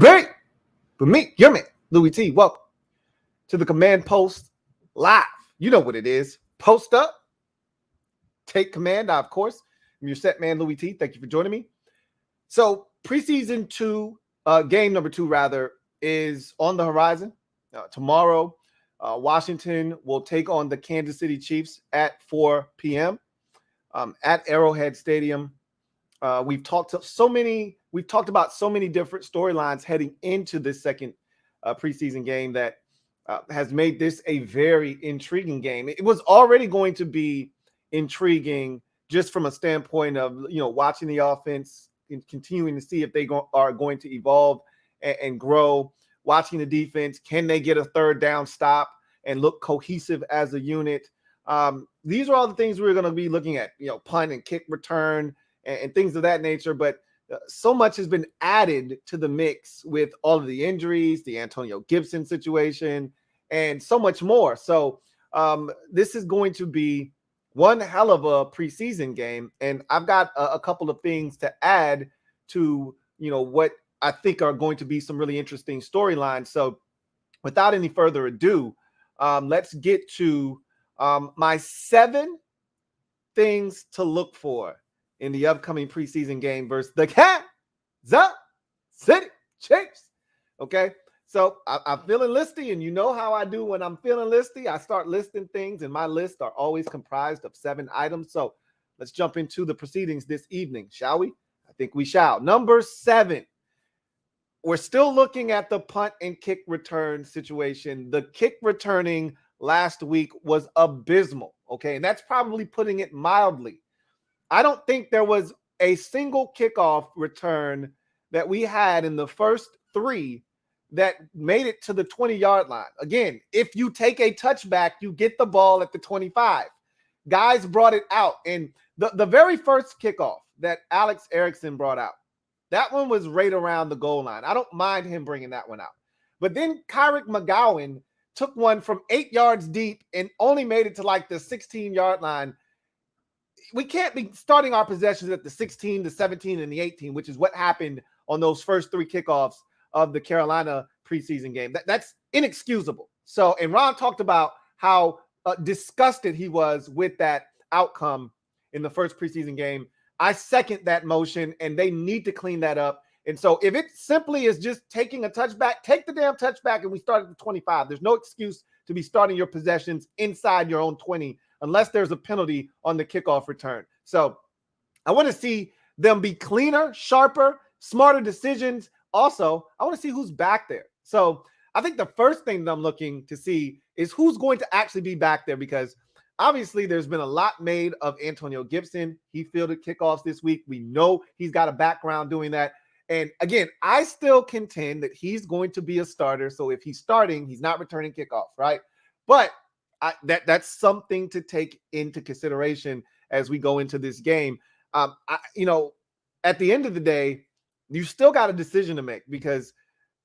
break. But me, your man, Louie T. Welcome to the Command Post Live. You know what it is. Post up. Take command. Of course, I'm your set man, Louie T. Thank you for joining me. So preseason game number 2, rather, is on the horizon. Tomorrow, Washington will take on the Kansas City Chiefs at 4 p.m. At Arrowhead Stadium. We've talked about so many different storylines heading into this second preseason game that has made this a very intriguing game. It was already going to be intriguing just from a standpoint of, watching the offense and continuing to see if they are going to evolve and grow. Watching the defense, can they get a third down stop and look cohesive as a unit? These are all the things we're going to be looking at, punt and kick return and things of that nature. But so much has been added to the mix with all of the injuries, the Antonio Gibson situation, and so much more. So this is going to be one hell of a preseason game. And I've got a couple of things to add to, what I think are going to be some really interesting storylines. So without any further ado, let's get to my 7 things to look for in the upcoming preseason game versus the Kansas City Chiefs. Okay, so I'm feeling listy, and you know how I do when I'm feeling listy. I start listing things, and my lists are always comprised of 7 items. So let's jump into the proceedings this evening, shall we? I think we shall. Number 7. We're still looking at the punt and kick return situation. The kick returning last week was abysmal, okay? And that's probably putting it mildly. I don't think there was a single kickoff return that we had in the first 3 that made it to the 20-yard line. Again, if you take a touchback, you get the ball at the 25. Guys brought it out. And the very first kickoff that Alex Erickson brought out, that one was right around the goal line. I don't mind him bringing that one out. But then Kyrick McGowan took one from 8 yards deep and only made it to like the 16-yard line. We can't be starting our possessions at the 16, the 17, and the 18, which is what happened on those first 3 kickoffs of the Carolina preseason game. That's inexcusable. So, and Ron talked about how disgusted he was with that outcome in the first preseason game. I second that motion, and they need to clean that up. And so if it simply is just taking a touchback, take the damn touchback, and we start at the 25. There's no excuse to be starting your possessions inside your own 20 unless there's a penalty on the kickoff return. So I want to see them be cleaner, sharper, smarter decisions. Also, I want to see who's back there. So I think the first thing that I'm looking to see is who's going to actually be back there, because obviously there's been a lot made of Antonio Gibson. He fielded kickoffs this week. We know he's got a background doing that. And again, I still contend that he's going to be a starter. So if he's starting, he's not returning kickoffs, right? But that's something to take into consideration as we go into this game. At the end of the day, you still got a decision to make, because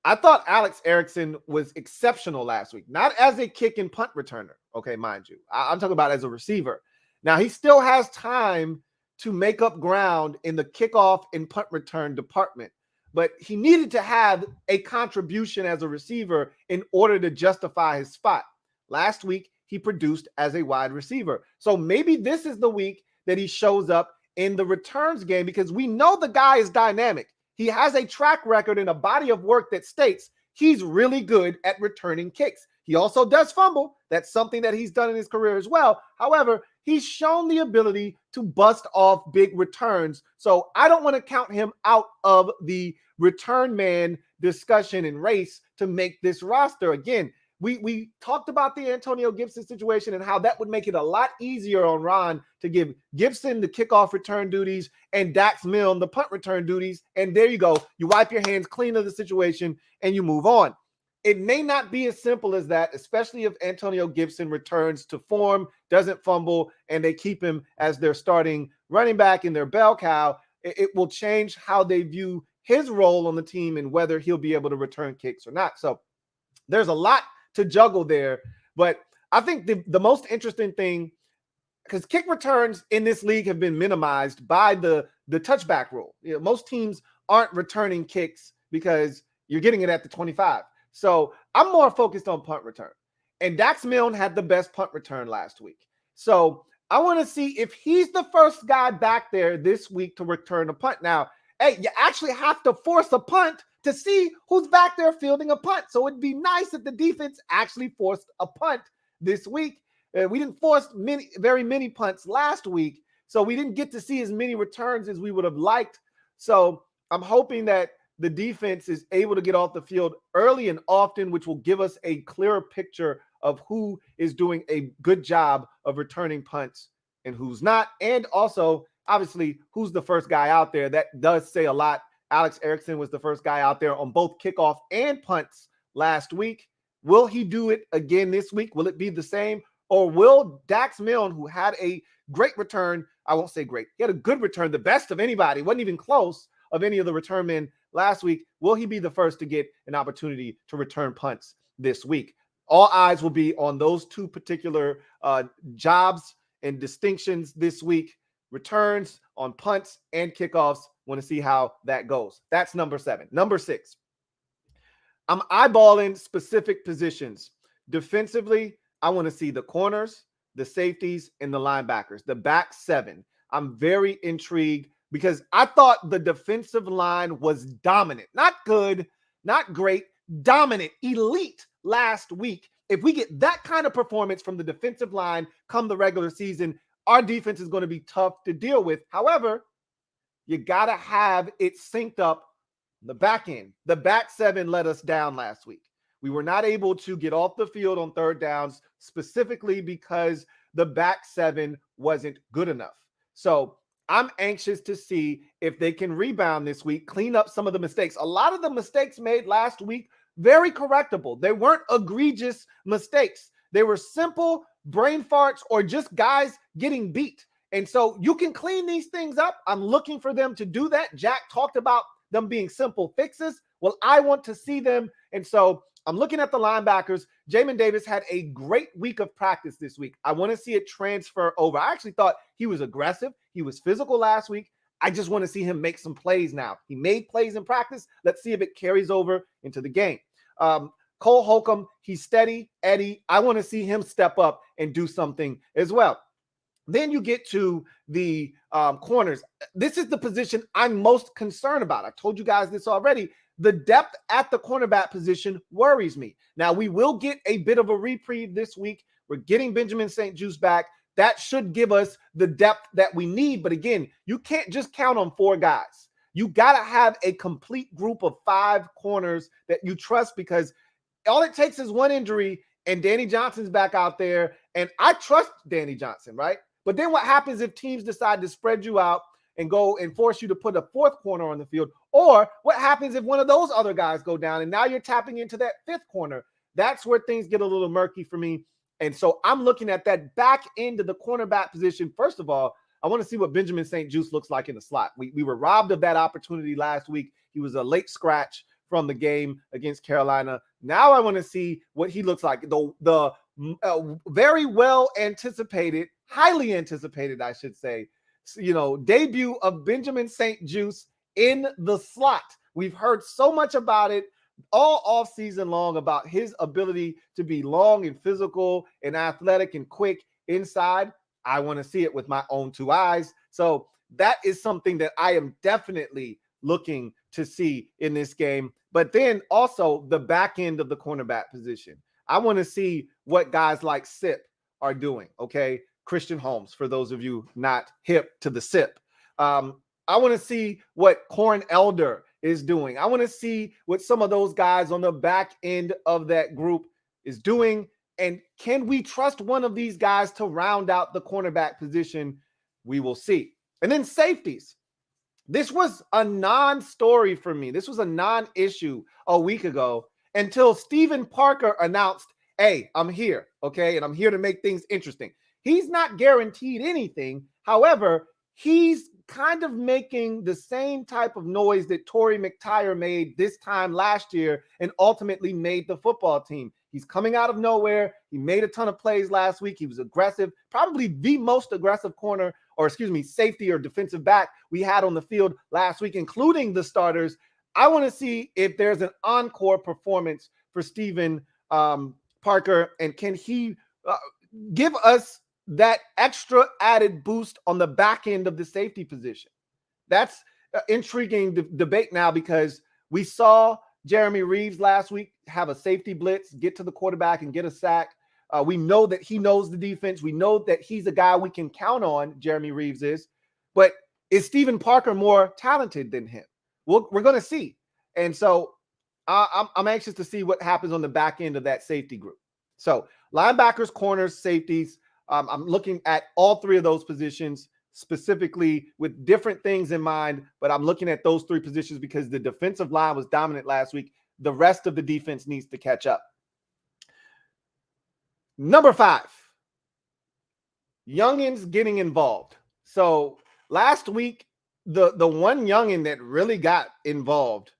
I thought Alex Erickson was exceptional last week, not as a kick and punt returner. Okay, mind you, I'm talking about as a receiver. Now, he still has time to make up ground in the kickoff and punt return department, but he needed to have a contribution as a receiver in order to justify his spot. Last week, he produced as a wide receiver. So maybe this is the week that he shows up in the returns game, because we know the guy is dynamic. He has a track record and a body of work that states he's really good at returning kicks. He also does fumble. That's something that he's done in his career as well. However, he's shown the ability to bust off big returns. So I don't want to count him out of the return man discussion and race to make this roster. Again, we talked about the Antonio Gibson situation and how that would make it a lot easier on Ron to give Gibson the kickoff return duties and Dax Milne the punt return duties. And there you go. You wipe your hands clean of the situation and you move on. It may not be as simple as that, especially if Antonio Gibson returns to form, doesn't fumble, and they keep him as their starting running back in their bell cow. It will change how they view his role on the team and whether he'll be able to return kicks or not. So there's a lot to juggle there. But I think the most interesting thing, because kick returns in this league have been minimized by the touchback rule. Most teams aren't returning kicks because you're getting it at the 25. So I'm more focused on punt return. And Dax Milne had the best punt return last week. So I want to see if he's the first guy back there this week to return a punt. Now, hey, you actually have to force a punt to see who's back there fielding a punt. So it'd be nice if the defense actually forced a punt this week. We didn't force very many punts last week, so we didn't get to see as many returns as we would have liked. So I'm hoping that the defense is able to get off the field early and often, which will give us a clearer picture of who is doing a good job of returning punts and who's not. And also, obviously, who's the first guy out there. That does say a lot. Alex Erickson was the first guy out there on both kickoff and punts last week. Will he do it again this week? Will it be the same? Or will Dax Milne, who had a great return, I won't say great, he had a good return, the best of anybody, wasn't even close of any of the return men last week, will he be the first to get an opportunity to return punts this week? All eyes will be on those two particular jobs and distinctions this week, returns on punts and kickoffs. Want to see how that goes. That's number 7. Number 6, I'm eyeballing specific positions. Defensively, I want to see the corners, the safeties, and the linebackers, the back 7. I'm very intrigued because I thought the defensive line was dominant. Not good, not great, dominant, elite last week. If we get that kind of performance from the defensive line come the regular season, our defense is going to be tough to deal with. However, you got to have it synced up the back end. The back 7 let us down last week. We were not able to get off the field on third downs specifically because the back 7 wasn't good enough. So I'm anxious to see if they can rebound this week, clean up some of the mistakes. A lot of the mistakes made last week, very correctable. They weren't egregious mistakes. They were simple brain farts or just guys getting beat. And so you can clean these things up. I'm looking for them to do that. Jack talked about them being simple fixes. Well, I want to see them. And so I'm looking at the linebackers. Jamin Davis had a great week of practice this week. I want to see it transfer over. I actually thought he was aggressive. He was physical last week. I just want to see him make some plays now. He made plays in practice. Let's see if it carries over into the game. Cole Holcomb, he's steady. Eddie, I want to see him step up and do something as well. Then you get to the corners. This is the position I'm most concerned about. I told you guys this already. The depth at the cornerback position worries me. Now, we will get a bit of a reprieve this week. We're getting Benjamin St-Juste back. That should give us the depth that we need. But again, you can't just count on 4 guys. You got to have a complete group of 5 corners that you trust, because all it takes is one injury and Danny Johnson's back out there. And I trust Danny Johnson, right? But then what happens if teams decide to spread you out and go and force you to put a 4th corner on the field? Or what happens if one of those other guys go down and now you're tapping into that 5th corner? That's where things get a little murky for me. And so I'm looking at that back end of the cornerback position. First of all, I want to see what Benjamin St-Juste looks like in the slot. We were robbed of that opportunity last week. He was a late scratch from the game against Carolina. Now I want to see what he looks like. The very well anticipated, highly anticipated, I should say, debut of Benjamin St-Juste in the slot. We've heard so much about it all off season long, about his ability to be long and physical and athletic and quick inside. I want to see it with my own 2 eyes. So that is something that I am definitely looking to see in this game. But then also the back end of the cornerback position. I want to see what guys like SIP are doing. Okay. Christian Holmes, for those of you not hip to the SIP. I want to see what Corn Elder is doing. I want to see what some of those guys on the back end of that group is doing. And can we trust one of these guys to round out the cornerback position? We will see. And then safeties. This was a non-story for me. This was a non-issue a week ago until Steven Parker announced, hey, I'm here, okay? And I'm here to make things interesting. He's not guaranteed anything. However, he's kind of making the same type of noise that Torrey McTyer made this time last year and ultimately made the football team. He's coming out of nowhere. He made a ton of plays last week. He was aggressive, probably the most aggressive safety or defensive back we had on the field last week, including the starters. I want to see if there's an encore performance for Steven Parker, and can he give us that extra added boost on the back end of the safety position? That's intriguing debate now, because we saw Jeremy Reeves last week have a safety blitz, get to the quarterback and get a sack. We know that he knows the defense. We know that he's a guy we can count on, Jeremy Reeves is. But is Steven Parker more talented than him? We're going to see. And so I'm anxious to see what happens on the back end of that safety group. So linebackers, corners, safeties. I'm looking at all three of those positions specifically with different things in mind, but I'm looking at those three positions because the defensive line was dominant last week. The rest of the defense needs to catch up. Number 5, youngins getting involved. So last week, the one youngin that really got involved,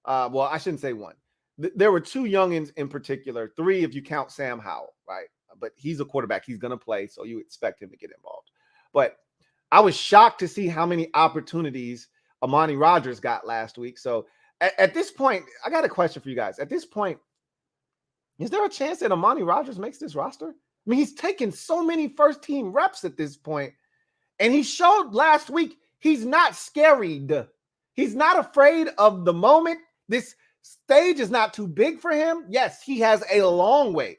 well, I shouldn't say one. There were 2 youngins in particular, 3 if you count Sam Howell, right? But he's a quarterback. He's going to play, so you expect him to get involved. But I was shocked to see how many opportunities Amani Rodgers got last week. So at this point, I got a question for you guys. At this point, is there a chance that Amani Rodgers makes this roster? I mean, he's taken so many first-team reps at this point, and he showed last week he's not scared. He's not afraid of the moment. This stage is not too big for him. Yes, he has a long way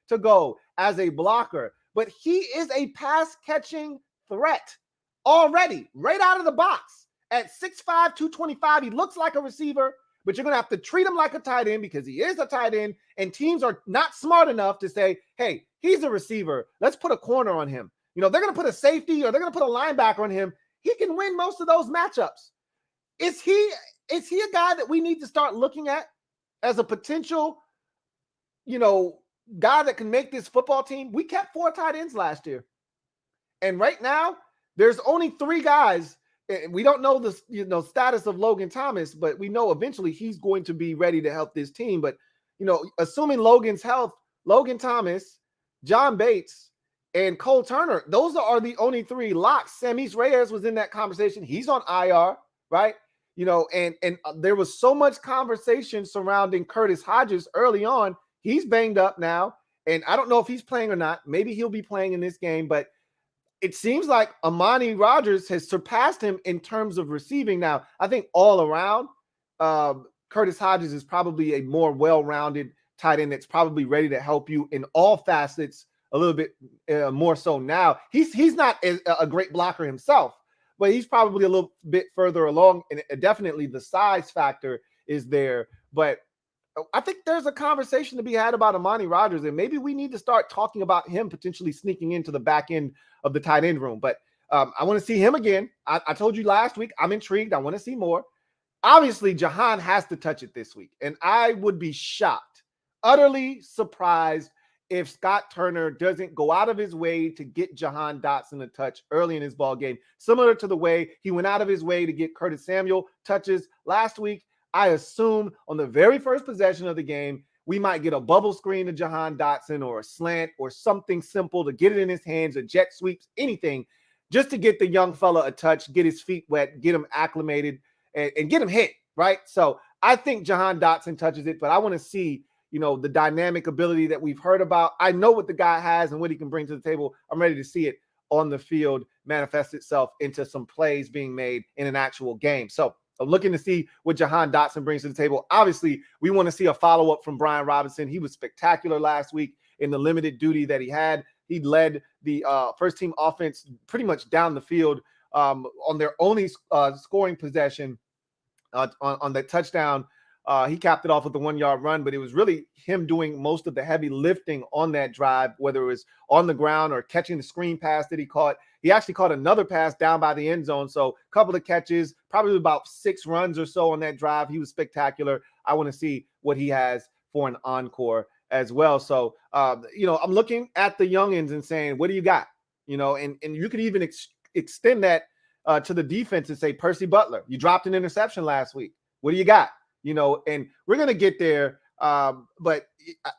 to go as a blocker, but he is a pass-catching threat already, right out of the box. At 6'5", 225, he looks like a receiver, but you're going to have to treat him like a tight end because he is a tight end, and teams are not smart enough to say, hey, he's a receiver. Let's put a corner on him. You know, they're going to put a safety or they're going to put a linebacker on him. He can win most of those matchups. Is he a guy that we need to start looking at as a potential, guy that can make this football team? We kept 4 tight ends last year. And right now, there's only 3 guys. We don't know the status of Logan Thomas, but we know eventually he's going to be ready to help this team. But, assuming Logan's health, Logan Thomas, John Bates, and Cole Turner, those are the only 3 locks. Samis Reyes was in that conversation. He's on IR, right? And there was so much conversation surrounding Curtis Hodges early on. He's banged up now, and I don't know if he's playing or not. Maybe he'll be playing in this game, but it seems like Amani Rodgers has surpassed him in terms of receiving. Now, I think all around, Curtis Hodges is probably a more well-rounded tight end that's probably ready to help you in all facets a little bit more so now. He's not a great blocker himself, but he's probably a little bit further along, and definitely the size factor is there. But I think there's a conversation to be had about Amani Rodgers, and maybe we need to start talking about him potentially sneaking into the back end of the tight end room. But I want to see him again. I told you last week, I'm intrigued. I want to see more. Obviously, Jahan has to touch it this week, and I would be shocked, utterly surprised if Scott Turner doesn't go out of his way to get Jahan Dotson a touch early in his ball game, similar to the way he went out of his way to get Curtis Samuel touches last week. I assume on the very first possession of the game, we might get a bubble screen to Jahan Dotson or a slant or something simple to get it in his hands, a jet sweeps, anything, just to get the young fella a touch, get his feet wet, get him acclimated, and get him hit, right? So I think Jahan Dotson touches it, but I want to see, the dynamic ability that we've heard about. I know what the guy has and what he can bring to the table. I'm ready to see it on the field manifest itself into some plays being made in an actual game. So I'm looking to see what Jahan Dotson brings to the table. Obviously, we want to see a follow-up from Brian Robinson. He was spectacular last week in the limited duty that he had. He led the first-team offense pretty much down the field on their only scoring possession on that touchdown. He capped it off with the 1-yard run, but it was really him doing most of the heavy lifting on that drive, whether it was on the ground or catching the screen pass that he caught. He actually caught another pass down by the end zone. So a couple of catches, probably about 6 runs or so on that drive. He was spectacular. I want to see what he has for an encore as well. So, I'm looking at the youngins and saying, what do you got? And you could even extend that to the defense and say, Percy Butler, you dropped an interception last week. What do you got? And we're going to get there. But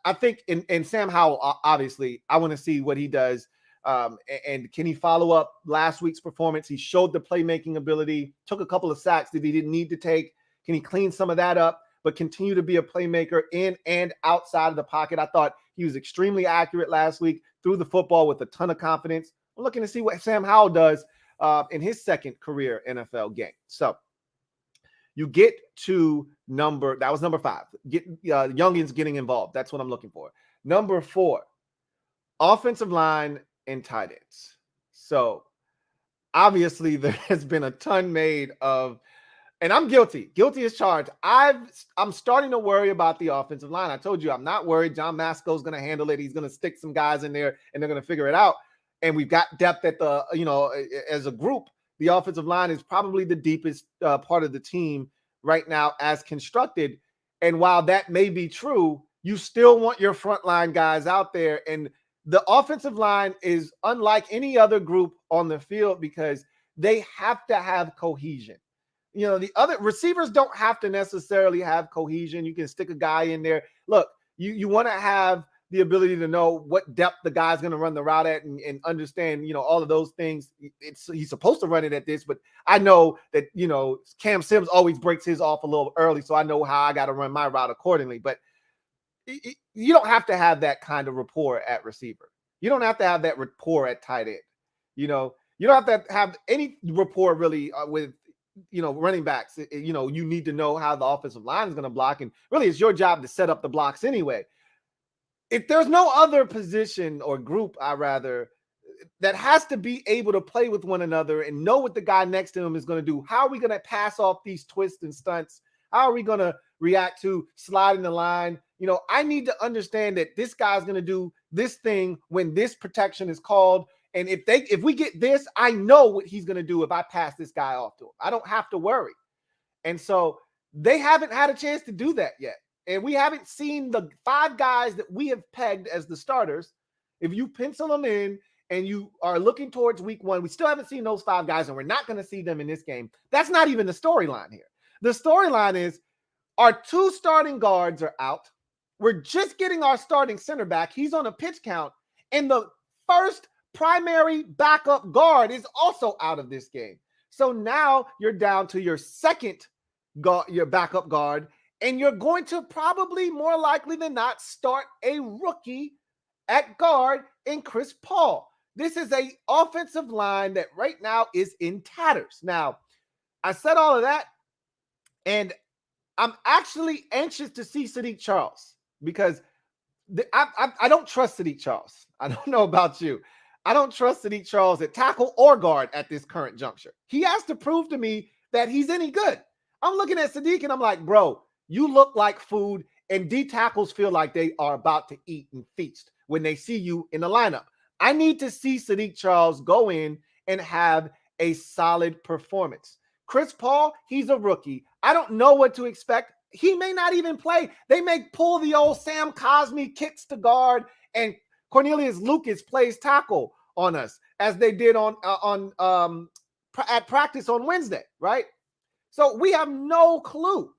I think in Sam Howell, obviously, I want to see what he does And can he follow up last week's performance? He showed the playmaking ability, took a couple of sacks that he didn't need to take. Can he clean some of that up, but continue to be a playmaker in and outside of the pocket? I thought he was extremely accurate last week, threw the football with a ton of confidence. I'm looking to see what Sam Howell does in his second career NFL game. So you get to that was number 5. Get youngins getting involved. That's what I'm looking for. Number 4, offensive line and tight ends. So obviously there has been a ton made of, and I'm guilty as charged. I'm starting to worry about the offensive line. I told you I'm not worried. John Masco's going to handle it. He's going to stick some guys in there and they're going to figure it out. And we've got depth at the, as a group. The offensive line is probably the deepest part of the team right now as constructed. And while that may be true, you still want your frontline guys out there. And the offensive line is unlike any other group on the field because they have to have cohesion. The other receivers don't have to necessarily have cohesion. You can stick a guy in there. Look, you want to have the ability to know what depth the guy's going to run the route at and understand, all of those things. He's supposed to run it at this, but I know that, Cam Sims always breaks his off a little early, so I know how I got to run my route accordingly. But you don't have to have that kind of rapport at receiver. You don't have to have that rapport at tight end. You don't have to have any rapport really with, running backs. You need to know how the offensive line is going to block. And really it's your job to set up the blocks anyway. If there's no other position or group, that has to be able to play with one another and know what the guy next to him is going to do. How are we going to pass off these twists and stunts? How are we going to react to sliding the line? I need to understand that this guy's going to do this thing when this protection is called. And if we get this, I know what he's going to do if I pass this guy off to him. I don't have to worry. And so they haven't had a chance to do that yet. And we haven't seen the 5 guys that we have pegged as the starters. If you pencil them in and you are looking towards week 1, we still haven't seen those 5 guys, and we're not going to see them in this game. That's not even the storyline here. The storyline is our 2 starting guards are out. We're just getting our starting center back. He's on a pitch count. And the first primary backup guard is also out of this game. So now you're down to your second guard, your backup guard, and you're going to probably more likely than not start a rookie at guard in Chris Paul. This is an offensive line that right now is in tatters. Now, I said all of that, and I'm actually anxious to see Sadiq Charles because I don't trust Sadiq Charles. I don't know about you. I don't trust Sadiq Charles at tackle or guard at this current juncture. He has to prove to me that he's any good. I'm looking at Sadiq and I'm like, bro, you look like food, and D tackles feel like they are about to eat and feast when they see you in the lineup. I need to see Sadiq Charles go in and have a solid performance. Chris Paul, he's a rookie. I don't know what to expect. He may not even play. They may pull the old Sam Cosmi kicks to guard, and Cornelius Lucas plays tackle on us as they did at practice on Wednesday, right? So we have no clue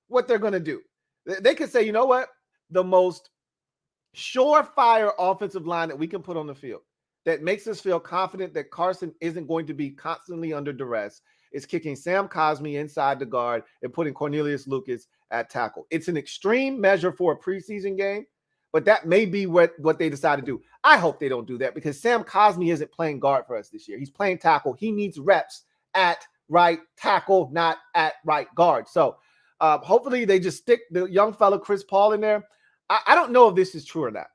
what they're going to do. They could say, you know what? The most surefire offensive line that we can put on the field that makes us feel confident that Carson isn't going to be constantly under duress is kicking Sam Cosmi inside the guard and putting Cornelius Lucas at tackle. It's an extreme measure for a preseason game, but that may be what they decide to do. I hope they don't do that because Sam Cosmi isn't playing guard for us this year. He's playing tackle. He needs reps at right tackle, not at right guard. So hopefully they just stick the young fella Chris Paul in there. I don't know if this is true or not,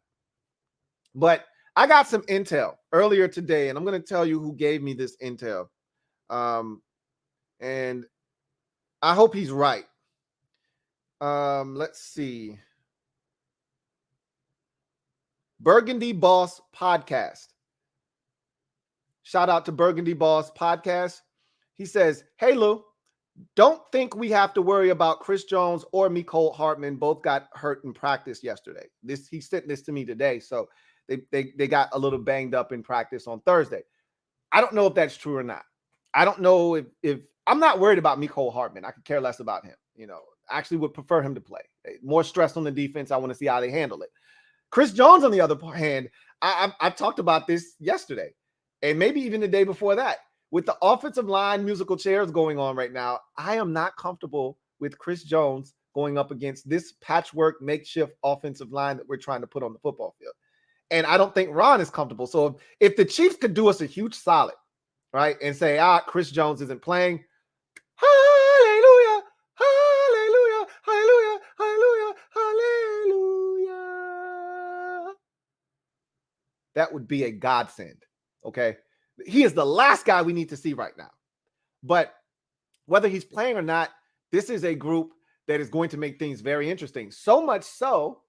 but I got some intel earlier today, and I'm going to tell you who gave me this intel. And I hope he's right. Let's see. Burgundy Boss Podcast. Shout out to Burgundy Boss Podcast. He says, hey, Lou, don't think we have to worry about Chris Jones or Mecole Hardman. Both got hurt in practice yesterday. He sent this to me today. So they got a little banged up in practice on Thursday. I don't know if that's true or not. I don't know if I'm not worried about Mecole Hardman. I could care less about him. I actually would prefer him to play. More stress on the defense. I want to see how they handle it. Chris Jones, on the other hand, I talked about this yesterday and maybe even the day before that. With the offensive line musical chairs going on right now, I am not comfortable with Chris Jones going up against this patchwork makeshift offensive line that we're trying to put on the football field. And I don't think Ron is comfortable. So if the Chiefs could do us a huge solid, right, and say, Chris Jones isn't playing, hallelujah, hallelujah, hallelujah, hallelujah, hallelujah. That would be a godsend, okay? He is the last guy we need to see right now. But whether he's playing or not, this is a group that is going to make things very interesting. So much so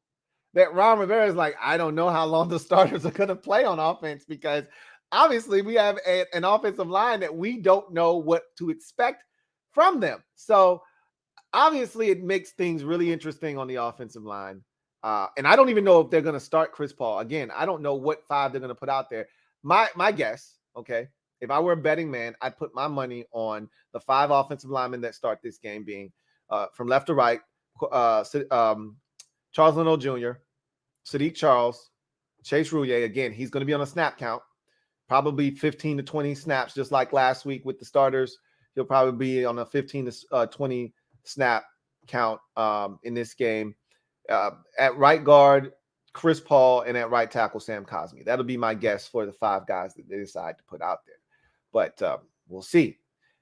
that Ron Rivera is like, I don't know how long the starters are going to play on offense, because obviously we have an offensive line that we don't know what to expect from them. So obviously it makes things really interesting on the offensive line. And I don't even know if they're going to start Chris Paul. Again, I don't know what five they're going to put out there. My guess, okay, if I were a betting man, I'd put my money on the 5 offensive linemen that start this game being from left to right, Charles Leno Jr., Sadiq Charles, Chase Rouillet. Again, he's going to be on a snap count, probably 15 to 20 snaps, just like last week with the starters. He'll probably be on a 15 to 20 snap count in this game. At right guard, Chris Paul, and at right tackle, Sam Cosmi. That'll be my guess for the 5 guys that they decide to put out there. But we'll see.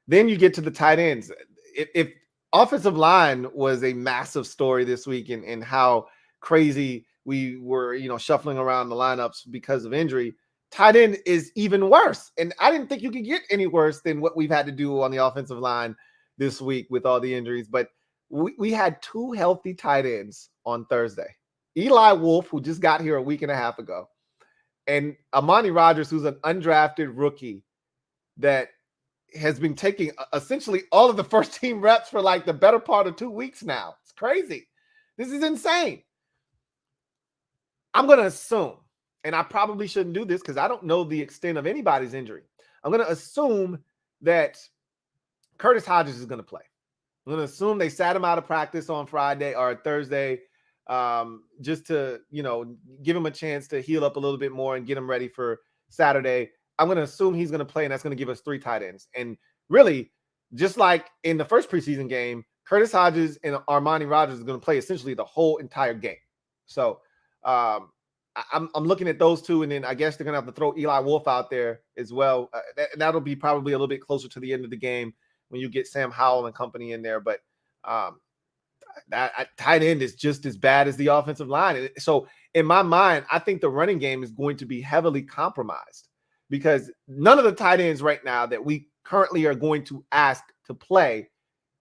Then you get to the tight ends. If offensive line was a massive story this week in how crazy we were, shuffling around the lineups because of injury, tight end is even worse. And I didn't think you could get any worse than what we've had to do on the offensive line this week with all the injuries. But we had 2 healthy tight ends on Thursday. Eli Wolf, who just got here a week and a half ago, and Amani Rodgers, who's an undrafted rookie that has been taking essentially all of the first team reps for like the better part of 2 weeks now. It's crazy. This is insane. I'm going to assume, and I probably shouldn't do this because I don't know the extent of anybody's injury. I'm going to assume that Curtis Hodges is going to play. I'm going to assume they sat him out of practice on Friday or Thursday, just to, give him a chance to heal up a little bit more and get him ready for Saturday. I'm going to assume he's going to play, and that's going to give us 3 tight ends. And really, just like in the first preseason game, Curtis Hodges and Armani Rodgers are going to play essentially the whole entire game. So I'm looking at those 2, and then I guess they're going to have to throw Eli Wolf out there as well. That'll be probably a little bit closer to the end of the game when you get Sam Howell and company in there. But that tight end is just as bad as the offensive line. So in my mind, I think the running game is going to be heavily compromised, because none of the tight ends right now that we currently are going to ask to play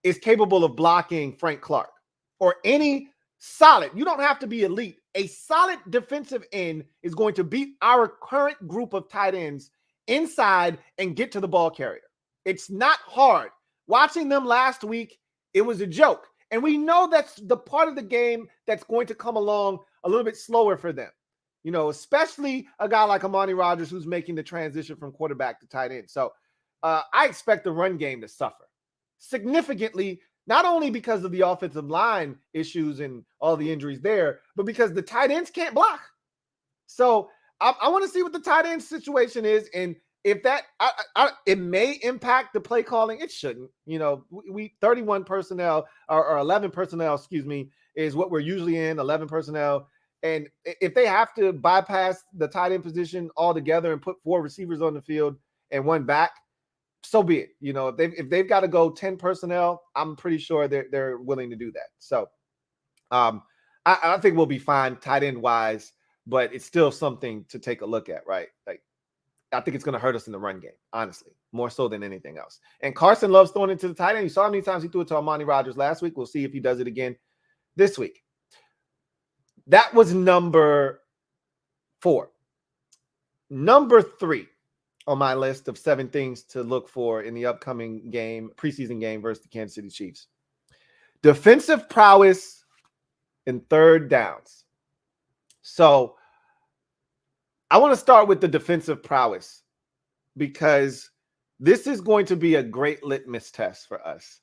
is capable of blocking Frank Clark or any solid. You don't have to be elite. A solid defensive end is going to beat our current group of tight ends inside and get to the ball carrier. It's not hard. Watching them last week, it was a joke. And we know that's the part of the game that's going to come along a little bit slower for them. Especially a guy like Amani Rodgers, who's making the transition from quarterback to tight end. So I expect the run game to suffer significantly, not only because of the offensive line issues and all the injuries there, but because the tight ends can't block. So I want to see what the tight end situation is. And if that, it may impact the play calling. It shouldn't. We 31 personnel or 11 personnel, is what we're usually in, 11 personnel. And if they have to bypass the tight end position altogether and put 4 receivers on the field and 1 back, so be it. If they've got to go 10 personnel, I'm pretty sure they're willing to do that. So I think we'll be fine tight end wise, but it's still something to take a look at, right? Like, I think it's going to hurt us in the run game, honestly, more so than anything else. And Carson loves throwing into the tight end. You saw how many times he threw it to Amani Rodgers last week. We'll see if he does it again this week. That was number 4. Number 3 on my list of 7 things to look for in the upcoming game, preseason game versus the Kansas City Chiefs. Defensive prowess in 3rd downs. So I want to start with the defensive prowess, because this is going to be a great litmus test for us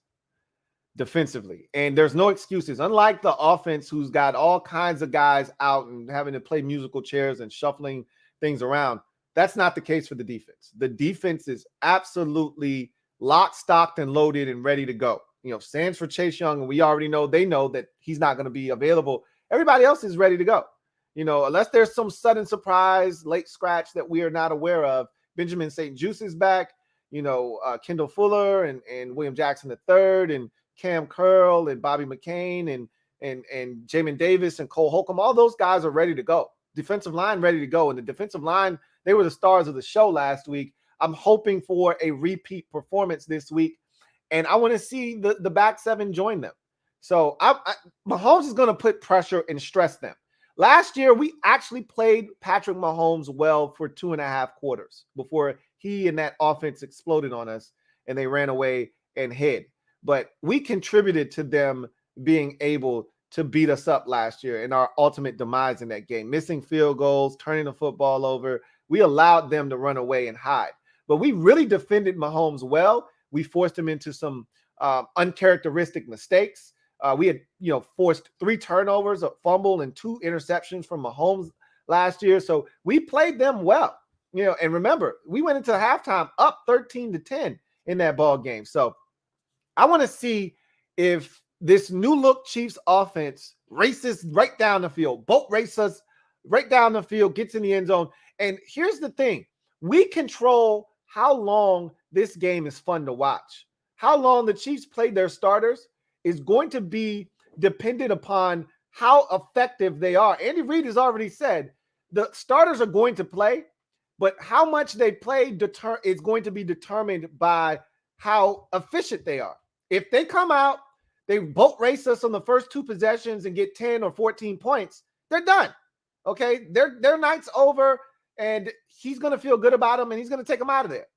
defensively. And there's no excuses. Unlike the offense, who's got all kinds of guys out and having to play musical chairs and shuffling things around. That's not the case for the defense. The defense is absolutely locked, stocked, and loaded and ready to go. Stands for Chase Young, and we already know they know that he's not going to be available. Everybody else is ready to go. Unless there's some sudden surprise, late scratch that we are not aware of. Benjamin St. Juste is back. Kendall Fuller and William Jackson III and Cam Curl and Bobby McCain and Jamin Davis and Cole Holcomb. All those guys are ready to go. Defensive line ready to go. And the defensive line, they were the stars of the show last week. I'm hoping for a repeat performance this week. And I want to see the back seven join them. So Mahomes is going to put pressure and stress them. Last year, we actually played Patrick Mahomes well for 2.5 quarters before he and that offense exploded on us and they ran away and hid. But we contributed to them being able to beat us up last year in our ultimate demise in that game, missing field goals, turning the football over. We allowed them to run away and hide. But we really defended Mahomes well. We forced him into some uncharacteristic mistakes. We had, forced 3 turnovers, a fumble, and 2 interceptions from Mahomes last year. So we played them well, and remember, we went into halftime up 13-10 in that ball game. So I want to see if this new look Chiefs offense races right down the field, boat races right down the field, gets in the end zone. And here's the thing. We control how long this game is fun to watch. How long the Chiefs played their starters is going to be dependent upon how effective they are. Andy Reid has already said the starters are going to play, but how much they play is going to be determined by how efficient they are. If they come out, they boat race us on the first 2 possessions and get 10 or 14 points, they're done. Okay, their night's over, and he's going to feel good about them, and he's going to take them out of there.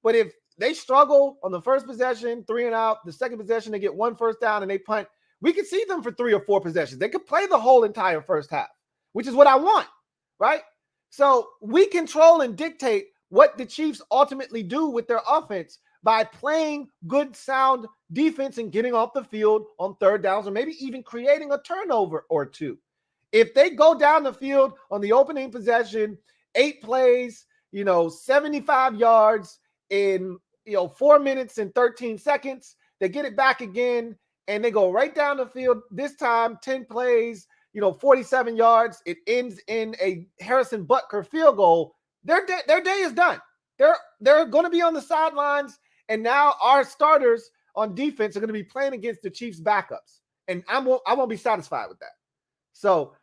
But if they struggle on the first possession, 3 and out, the second possession, they get 1 first down and they punt, we could see them for 3 or 4 possessions. They could play the whole entire first half, which is what I want, right? So we control and dictate what the Chiefs ultimately do with their offense by playing good, sound defense and getting off the field on 3rd downs or maybe even creating a turnover or 2. If they go down the field on the opening possession, 8 plays, 75 yards in 4 minutes and 13 seconds, they get it back again and they go right down the field. This time, 10 plays, 47 yards. It ends in a Harrison Butker field goal. Their day is done. They're going to be on the sidelines, and now our starters on defense are going to be playing against the Chiefs' backups, and I won't be satisfied with that. So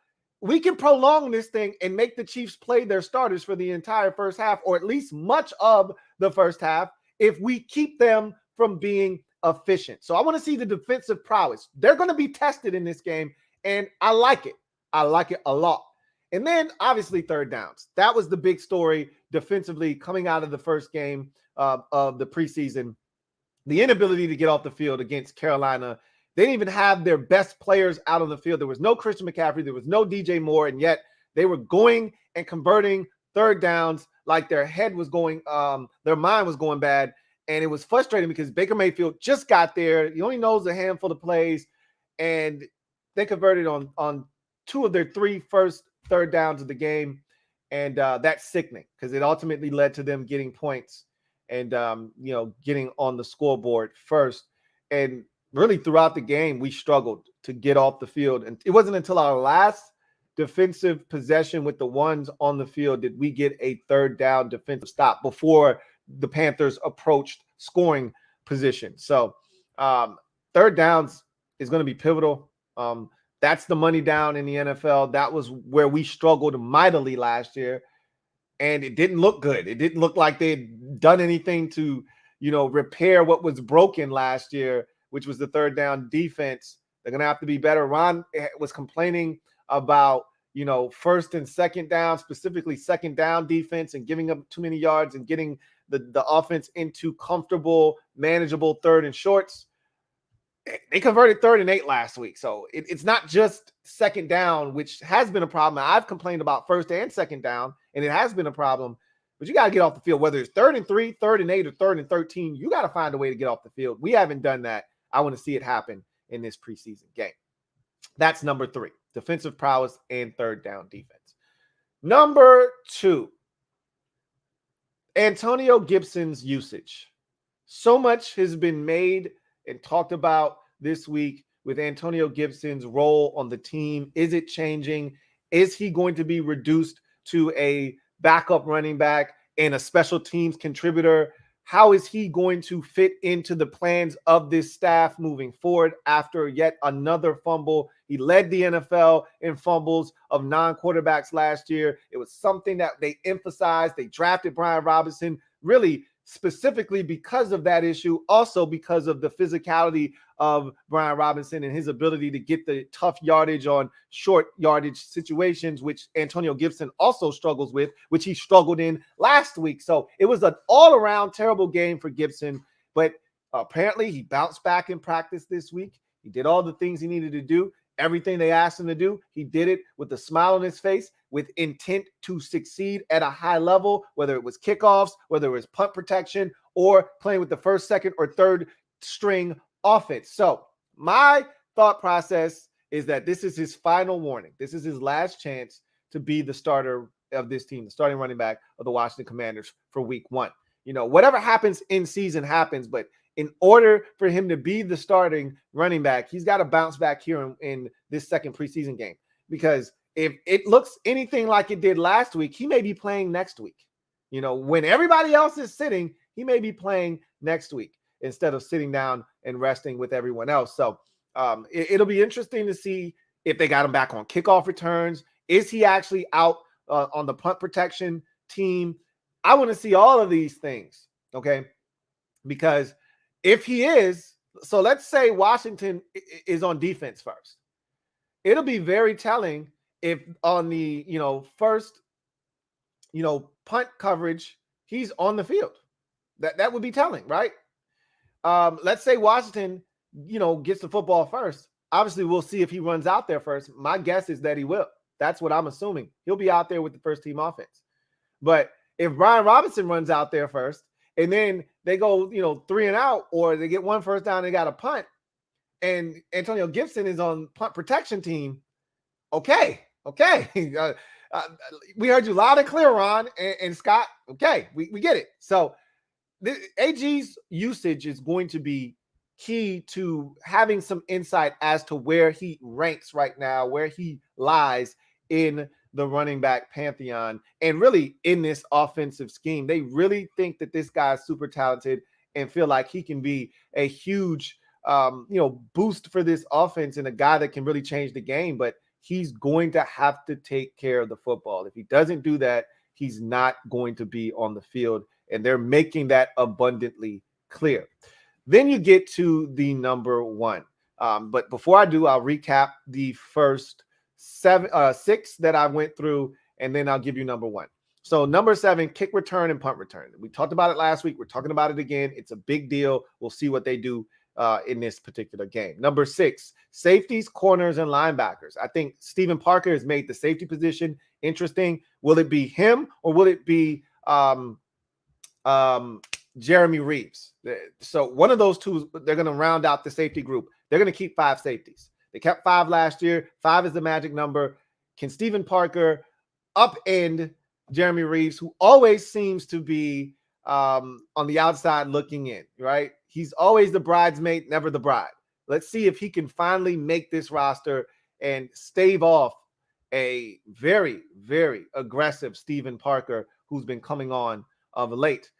we can prolong this thing and make the Chiefs play their starters for the entire first half, or at least much of the first half, if we keep them from being efficient. So I want to see the defensive prowess. They're going to be tested in this game, and I like it. I like it a lot. And then, obviously, 3rd downs. That was the big story defensively coming out of the first game of the preseason. The inability to get off the field against Carolina. They didn't even have their best players out on the field. There was no Christian McCaffrey. There was no DJ Moore, and yet they were going and converting 3rd downs like their head was going, their mind was going bad. And it was frustrating because Baker Mayfield just got there. He only knows a handful of plays, and they converted on 2 of their 3 first 3rd downs of the game. And that's sickening because it ultimately led to them getting points and, getting on the scoreboard first. And really throughout the game, we struggled to get off the field. And it wasn't until our last defensive possession with the ones on the field did we get a 3rd down defensive stop before the Panthers approached scoring position. So 3rd downs is going to be pivotal. That's the money down in the NFL. That was where we struggled mightily last year, and it didn't look good. It didn't look like they'd done anything to, repair what was broken last year, which was the 3rd down defense. They're going to have to be better. Ron was complaining about, 1st and 2nd down, specifically 2nd down defense, and giving up too many yards and getting the offense into comfortable, manageable 3rd and shorts. They converted 3rd and 8 last week. So it's not just 2nd down, which has been a problem. I've complained about 1st and 2nd down, and it has been a problem. But you got to get off the field, whether it's 3rd and 3, 3rd and 8, or 3rd and 13. You got to find a way to get off the field. We haven't done that. I want to see it happen in this preseason game. That's number 3, defensive prowess and 3rd down defense. Number 2, Antonio Gibson's usage. So much has been made and talked about this week with Antonio Gibson's role on the team. Is it changing? Is he going to be reduced to a backup running back and a special teams contributor? How is he going to fit into the plans of this staff moving forward after yet another fumble? He led the NFL in fumbles of non-quarterbacks last year. It was something that they emphasized. They drafted Brian Robinson really specifically because of that issue, also because of the physicality of Brian Robinson and his ability to get the tough yardage on short yardage situations, which Antonio Gibson also struggles with, which he struggled in last week. So it was an all-around terrible game for Gibson, but apparently he bounced back in practice this week. He did all the things he needed to do. Everything they asked him to do, he did it with a smile on his face, with intent to succeed at a high level, whether it was kickoffs, whether it was punt protection, or playing with the first, second, or third string offense. So my thought process is that this is his final warning. This is his last chance to be the starter of this team, the starting running back of the Washington Commanders for week 1. You know, whatever happens in season happens, but in order for him to be the starting running back, he's got to bounce back here in this second preseason game. Because if it looks anything like it did last week, he may be playing next week. You know, when everybody else is sitting, he may be playing next week instead of sitting down and resting with everyone else. So it'll be interesting to see if they got him back on kickoff returns. Is he actually out on the punt protection team? I want to see all of these things, okay? Because if he is, so let's say Washington is on defense first. It'll be very telling if on the, first, punt coverage, he's on the field. That would be telling, right? Let's say Washington, gets the football first. Obviously, we'll see if he runs out there first. My guess is that he will. That's what I'm assuming. He'll be out there with the first team offense. But if Brian Robinson runs out there first, and then they go, 3 and out, or they get one first down, they got a punt, and Antonio Gibson is on punt protection team. Okay. We heard you loud and clear, Ron and Scott. Okay, we get it. So the AG's usage is going to be key to having some insight as to where he ranks right now, where he lies in the running back pantheon, and really in this offensive scheme. They really think that this guy is super talented and feel like he can be a huge, boost for this offense and a guy that can really change the game. But he's going to have to take care of the football. If he doesn't do that, he's not going to be on the field, and they're making that abundantly clear. Then you get to the number 1. But before I do, I'll recap the first 6 that I went through, and then I'll give you number 1. So number 7, kick return and punt return. We talked about it last week. We're talking about it again. It's a big deal. We'll see what they do in this particular game. Number 6, safeties, corners, and linebackers. I think Stephen Parker has made the safety position interesting. Will it be him, or will it be Jeremy Reeves? So one of those two, they're going to round out the safety group. They're going to keep 5 safeties. They kept 5 last year. 5 is the magic number. Can Stephen Parker upend Jeremy Reeves, who always seems to be on the outside looking in, right? He's always the bridesmaid, never the bride. Let's see if he can finally make this roster and stave off a very, very aggressive Stephen Parker, who's been coming on of late.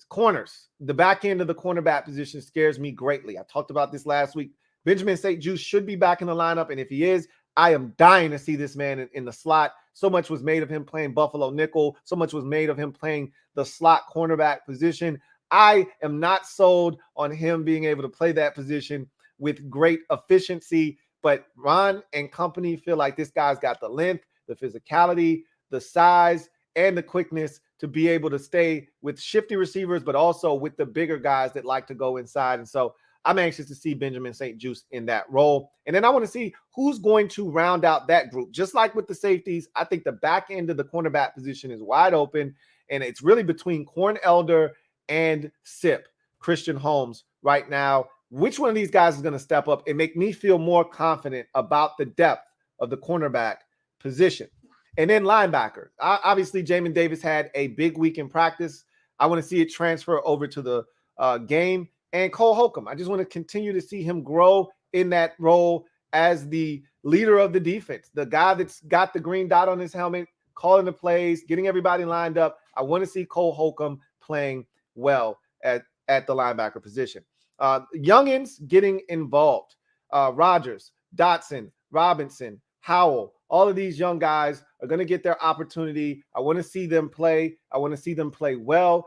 Corners, the back end of the cornerback position scares me greatly. I talked about this last week. Benjamin St-Juste should be back in the lineup, and if he is, I am dying to see this man in the slot. So much was made of him playing Buffalo nickel. So much was made of him playing the slot cornerback position. I am not sold on him being able to play that position with great efficiency, but Ron and company feel like this guy's got the length, the physicality, the size, and the quickness to be able to stay with shifty receivers, but also with the bigger guys that like to go inside. And so I'm anxious to see Benjamin St-Juste in that role. And then I want to see who's going to round out that group. Just like with the safeties, I think the back end of the cornerback position is wide open, and it's really between Corn Elder and Sip, Christian Holmes right now. Which one of these guys is going to step up and make me feel more confident about the depth of the cornerback position? And then linebacker. Obviously, Jamin Davis had a big week in practice. I want to see it transfer over to the game. And Cole Holcomb, I just want to continue to see him grow in that role as the leader of the defense, the guy that's got the green dot on his helmet, calling the plays, getting everybody lined up. I want to see Cole Holcomb playing well at the linebacker position. Youngins getting involved. Rodgers, Dotson, Robinson, Howell, all of these young guys are going to get their opportunity. I want to see them play. I want to see them play well.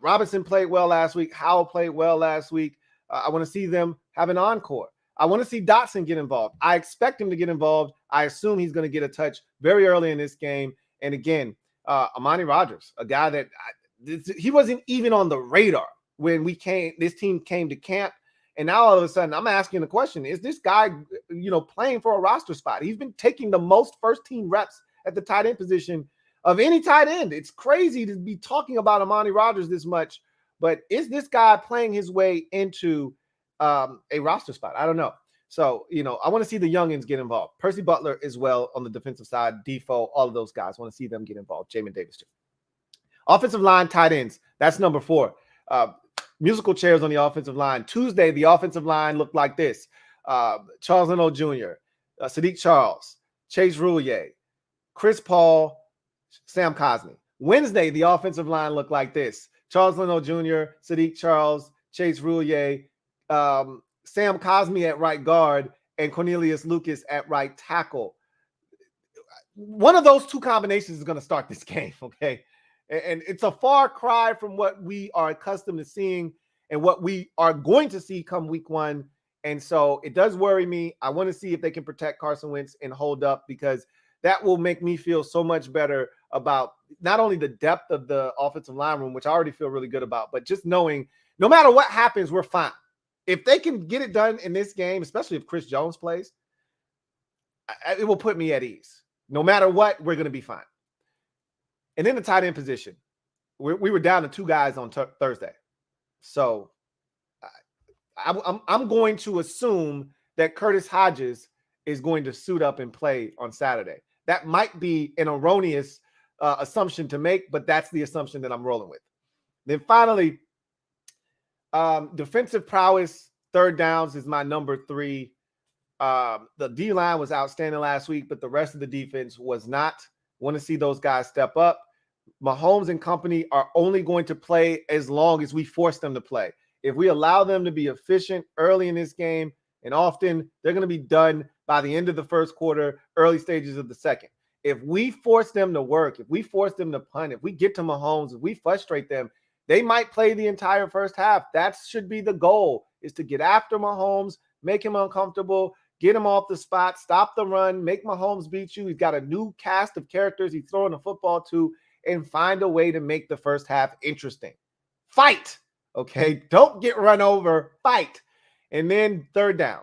Robinson played well last week. Howell played well last week. I want to see them have an encore. I want to see Dotson get involved. I expect him to get involved. I assume he's going to get a touch very early in this game. And again, Amani Rodgers, a guy that he wasn't even on the radar when this team came to camp. And now all of a sudden I'm asking the question, is this guy, playing for a roster spot? He's been taking the most first team reps at the tight end position of any tight end. It's crazy to be talking about Amani Rodgers this much, but is this guy playing his way into a roster spot? I don't know. So, I want to see the youngins get involved. Percy Butler as well on the defensive side, Defoe, all of those guys. I want to see them get involved. Jamin Davis too. Offensive line, tight ends. That's number 4. Musical chairs on the offensive line. Tuesday, the offensive line looked like this. Charles Leno Jr., Sadiq Charles, Chase Roulier, Chris Paul, Sam Cosmi. Wednesday, the offensive line looked like this. Charles Leno Jr., Sadiq Charles, Chase Roulier, Sam Cosmi at right guard, and Cornelius Lucas at right tackle. One of those two combinations is going to start this game, okay? And it's a far cry from what we are accustomed to seeing and what we are going to see come week 1. And so it does worry me. I want to see if they can protect Carson Wentz and hold up, because that will make me feel so much better about not only the depth of the offensive line room, which I already feel really good about, but just knowing no matter what happens, we're fine. If they can get it done in this game, especially if Chris Jones plays, it will put me at ease. No matter what, we're going to be fine. And then the tight end position, we were down to 2 guys on Thursday. So I'm going to assume that Curtis Hodges is going to suit up and play on Saturday. That might be an erroneous assumption to make, but that's the assumption that I'm rolling with. Then finally, defensive prowess, third downs is my number 3. The D-line was outstanding last week, but the rest of the defense was not. Want to see those guys step up. Mahomes and company are only going to play as long as we force them to play. If we allow them to be efficient early in this game, and often they're going to be done by the end of the first quarter, early stages of the second. If we force them to work, if we force them to punt, if we get to Mahomes, if we frustrate them, they might play the entire first half. That should be the goal, is to get after Mahomes, make him uncomfortable, get him off the spot, stop the run, make Mahomes beat you. He's got a new cast of characters he's throwing the football to, and find a way to make the first half interesting. Fight, okay? Don't get run over, fight. And then third down.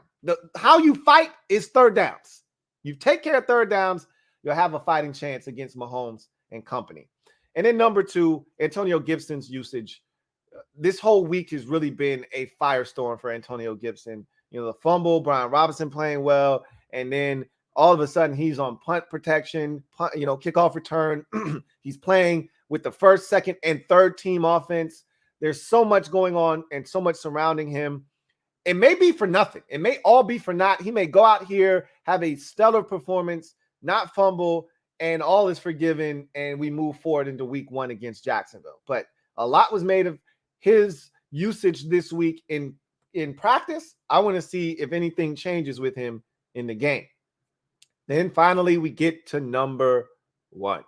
How you fight is third downs. You take care of third downs, you'll have a fighting chance against Mahomes and company. And then number 2, Antonio Gibson's usage. This whole week has really been a firestorm for Antonio Gibson. The fumble, Brian Robinson playing well, and then all of a sudden he's on punt protection, kickoff return. He's playing with the first, second, and third team offense. There's so much going on and so much surrounding him. It may be for nothing. It may all be for naught. He may go out here, have a stellar performance, not fumble, and all is forgiven, and we move forward into week 1 against Jacksonville. But a lot was made of his usage this week in practice. I want to see if anything changes with him in the game. Then finally, we get to number 1.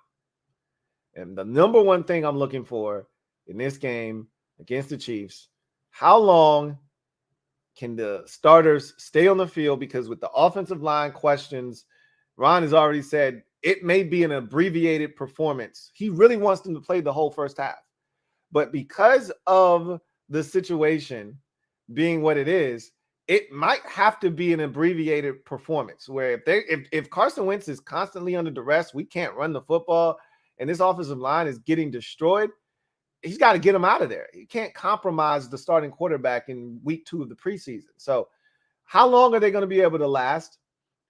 And the number 1 thing I'm looking for in this game against the Chiefs, how long can the starters stay on the field? Because with the offensive line questions, Ron has already said it may be an abbreviated performance. He really wants them to play the whole first half. But because of the situation being what it is, it might have to be an abbreviated performance where if Carson Wentz is constantly under duress, we can't run the football, and this offensive line is getting destroyed, he's got to get him out of there. He can't compromise the starting quarterback in week 2 of the preseason. So how long are they going to be able to last?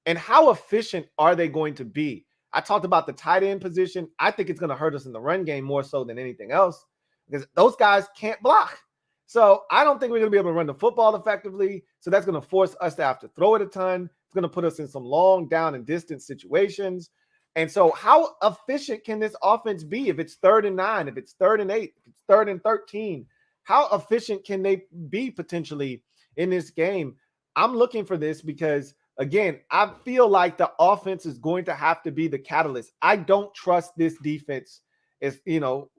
And how efficient are they going to be? I talked about the tight end position. I think it's going to hurt us in the run game more so than anything else because those guys can't block. So I don't think we're going to be able to run the football effectively. So that's going to force us to have to throw it a ton. It's going to put us in some long down and distance situations. And so how efficient can this offense be if it's 3rd and 9, if it's 3rd and 8, if it's 3rd and 13? How efficient can they be potentially in this game? I'm looking for this because, again, I feel like the offense is going to have to be the catalyst. I don't trust this defense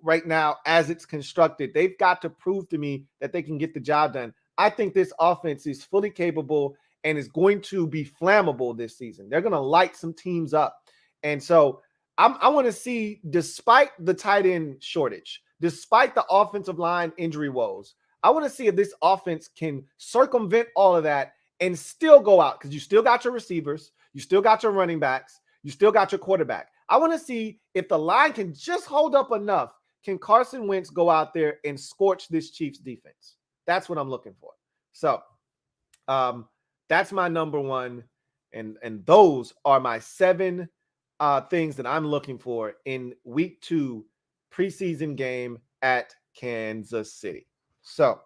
right now as it's constructed. They've got to prove to me that they can get the job done. I think this offense is fully capable and is going to be flammable this season. They're going to light some teams up. And so I want to see, despite the tight end shortage, despite the offensive line injury woes, I want to see if this offense can circumvent all of that and still go out, because you still got your receivers, you still got your running backs, you still got your quarterback. I want to see if the line can just hold up enough. Can Carson Wentz go out there and scorch this Chiefs defense? That's what I'm looking for. So that's my number one. And those are my 7 things that I'm looking for in week 2 preseason game at Kansas City. So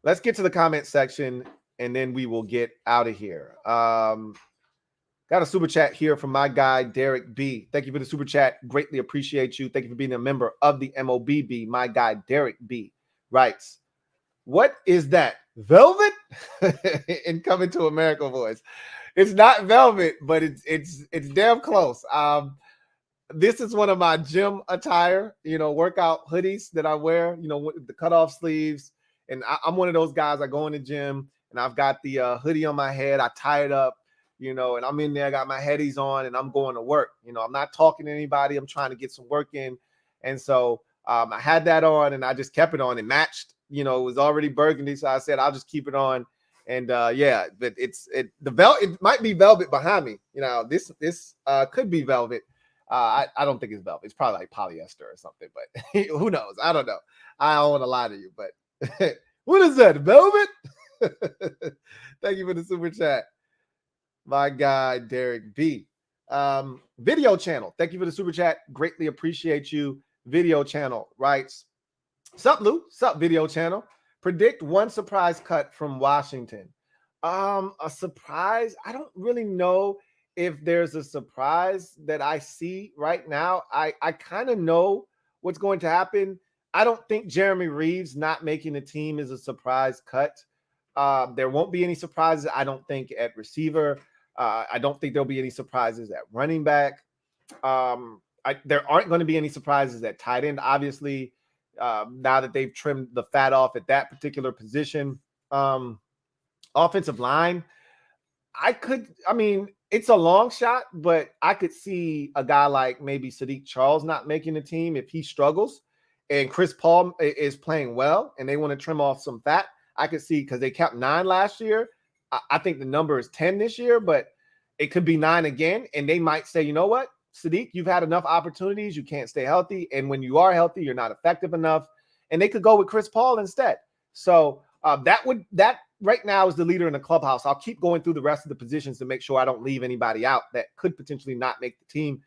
let's get to the comment section and then we will get out of here. Got a super chat here from my guy, Derek B. Thank you for the super chat. Greatly appreciate you. Thank you for being a member of the MOBB. My guy, Derek B. writes, what is that? Velvet? In Coming to America voice. It's not velvet, but it's damn close. This is one of my gym attire, workout hoodies that I wear, with the cutoff sleeves. And I'm one of those guys. I go in the gym and I've got the hoodie on my head. I tie it up, and I'm in there. I got my headies on and I'm going to work. I'm not talking to anybody. I'm trying to get some work in. And so I had that on and I just kept it on. It matched, it was already burgundy. So I said, I'll just keep it on. And but it might be velvet behind me. This could be velvet. I don't think it's velvet. It's probably like polyester or something, but who knows? I don't know. I don't want to lie to you, but what is that? Velvet? Thank you for the super chat. My guy, Derek B. Video channel. Thank you for the super chat. Greatly appreciate you. Video channel writes, sup, Lou? Sup, video channel? Predict one surprise cut from Washington. A surprise? I don't really know if there's a surprise that I see right now. I kind of know what's going to happen. I don't think Jeremy Reeves not making the team is a surprise cut. There won't be any surprises, I don't think, at receiver. I don't think there'll be any surprises at running back. There aren't going to be any surprises at tight end, obviously, now that they've trimmed the fat off at that particular position. Offensive line, it's a long shot, but I could see a guy like maybe Sadiq Charles not making the team if he struggles and Chris Paul is playing well and they want to trim off some fat. I could see, because they capped 9 last year. I think the number is 10 this year, but it could be 9 again. And they might say, you know what, Sadiq, you've had enough opportunities. You can't stay healthy. And when you are healthy, you're not effective enough. And they could go with Chris Paul instead. So that right now is the leader in the clubhouse. I'll keep going through the rest of the positions to make sure I don't leave anybody out that could potentially not make the team.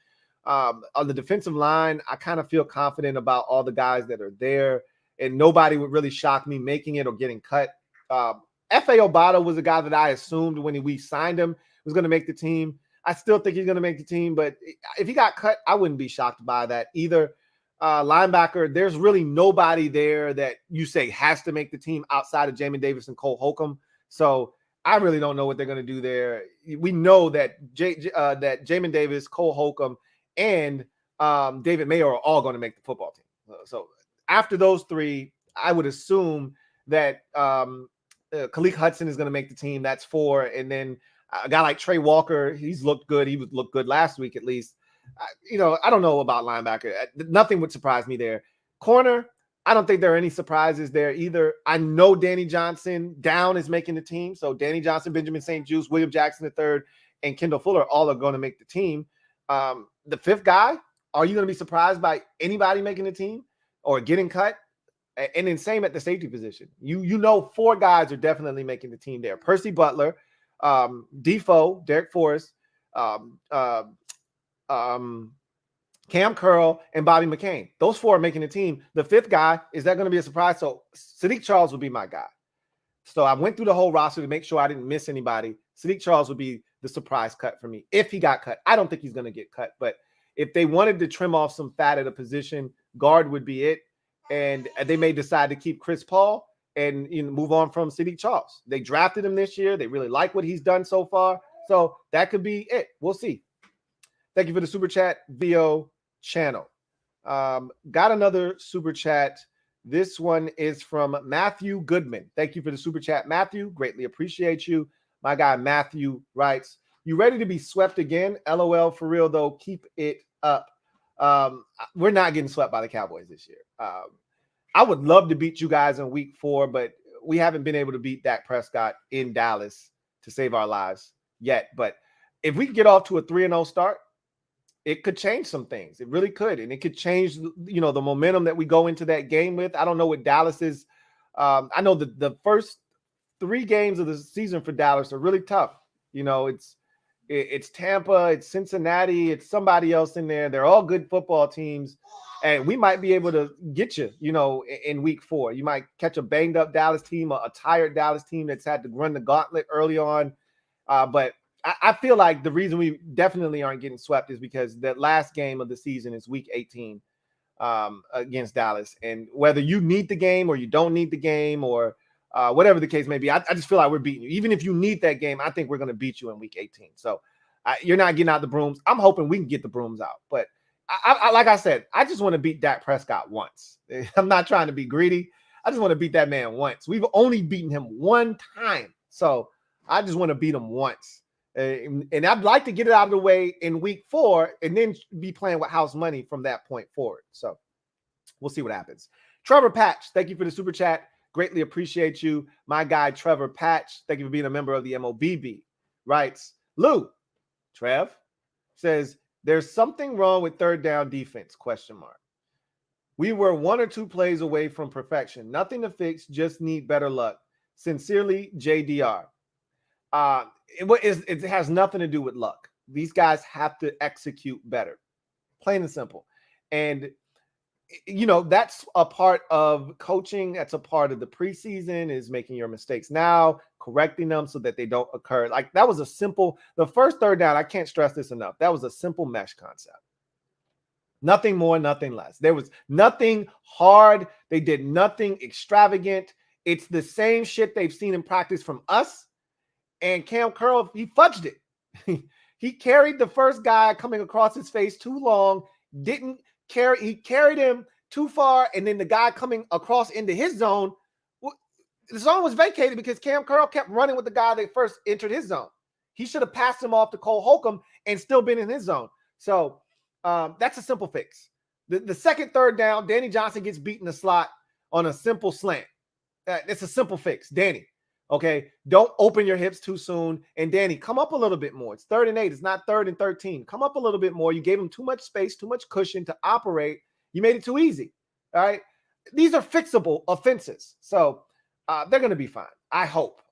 On the defensive line, I kind of feel confident about all the guys that are there, and nobody would really shock me making it or getting cut. F.A. Obata was a guy that I assumed when we signed him was going to make the team. I still think he's going to make the team, but if he got cut, I wouldn't be shocked by that either. Linebacker, there's really nobody there that you say has to make the team outside of Jamin Davis and Cole Holcomb. So I really don't know what they're going to do there. We know that that Jamin Davis, Cole Holcomb, and David Mayo are all going to make the football team. So after those 3, I would assume that Khalil Hudson is going to make the team. That's 4. And then a guy like Trey Walker, he's looked good. He would look good last week at least. I don't know about linebacker. Nothing would surprise me there. Corner, I don't think there are any surprises there either. I know Danny Johnson down is making the team. So Danny Johnson, Benjamin St. Juste, William Jackson III, and Kendall Fuller all are going to make the team. The 5th guy, are you going to be surprised by anybody making the team or getting cut? And then same at the safety position. 4 guys are definitely making the team there. Percy Butler, Defoe, Derek Forrest, um, uh, Cam Curl, and Bobby McCain. Those 4 are making the team. The 5th guy, is that going to be a surprise? So Sadiq Charles would be my guy. So I went through the whole roster to make sure I didn't miss anybody. Sadiq Charles would be the surprise cut for me if he got cut. I don't think he's going to get cut, but if they wanted to trim off some fat at a position, guard would be it. And they may decide to keep Chris Paul and move on from Sadiq Charles. They drafted him this year. They really like what he's done so far. So that could be it. We'll see. Thank you for the super chat, VO channel. Got another super chat. This one is from Matthew Goodman. Thank you for the super chat, Matthew. Greatly appreciate you. My guy Matthew writes, "You ready to be swept again? LOL, for real though. Keep it up." We're not getting swept by the Cowboys this year. I would love to beat you guys in week 4, but we haven't been able to beat Dak Prescott in Dallas to save our lives yet. But if we get off to a 3-0 start, it could change some things. It really could. And it could change, the momentum that we go into that game with. I don't know what Dallas is. I know the first 3 games of the season for Dallas are really tough. It's Tampa, it's Cincinnati, it's somebody else in there. They're all good football teams. And we might be able to get you, in week 4. You might catch a banged up Dallas team, a tired Dallas team that's had to run the gauntlet early on. But I feel like the reason we definitely aren't getting swept is because that last game of the season is week 18 against Dallas. And whether you need the game or you don't need the game or whatever the case may be, I just feel like we're beating you. Even if you need that game, I think we're going to beat you in week 18. So you're not getting out the brooms. I'm hoping we can get the brooms out. But I like I said, I just want to beat Dak Prescott once. I'm not trying to be greedy. I just want to beat that man once. We've only beaten him 1 time. So I just want to beat him once. And I'd like to get it out of the way in week 4 and then be playing with house money from that point forward. So we'll see what happens. Trevor Patch, thank you for the super chat. Greatly appreciate you. My guy, Trevor Patch, thank you for being a member of the MOBB. Writes, Lou, Trev, says, there's something wrong with 3rd down defense, ? We were 1 or 2 plays away from perfection. Nothing to fix, just need better luck. Sincerely, JDR. It has nothing to do with luck. These guys have to execute better, plain and simple. And, that's a part of coaching. That's a part of the preseason, is making your mistakes now, correcting them so that they don't occur. Like that was the first 3rd down. I can't stress this enough. That was a simple mesh concept. Nothing more, nothing less. There was nothing hard. They did nothing extravagant. It's the same shit they've seen in practice from us. And Cam Curl, he fudged it. He carried the first guy coming across his face too long, he carried him too far, and then the guy coming across into his zone, the zone was vacated because Cam Curl kept running with the guy that first entered his zone. He should have passed him off to Cole Holcomb and still been in his zone. So that's a simple fix. The second 3rd down, Danny Johnson gets beat in the slot on a simple slant. It's a simple fix, Danny. Okay, don't open your hips too soon. And Danny, come up a little bit more. It's 3rd and 8. It's not 3rd and 13. Come up a little bit more. You gave him too much space, too much cushion to operate. You made it too easy. All right. These are fixable offenses. So they're going to be fine. I hope.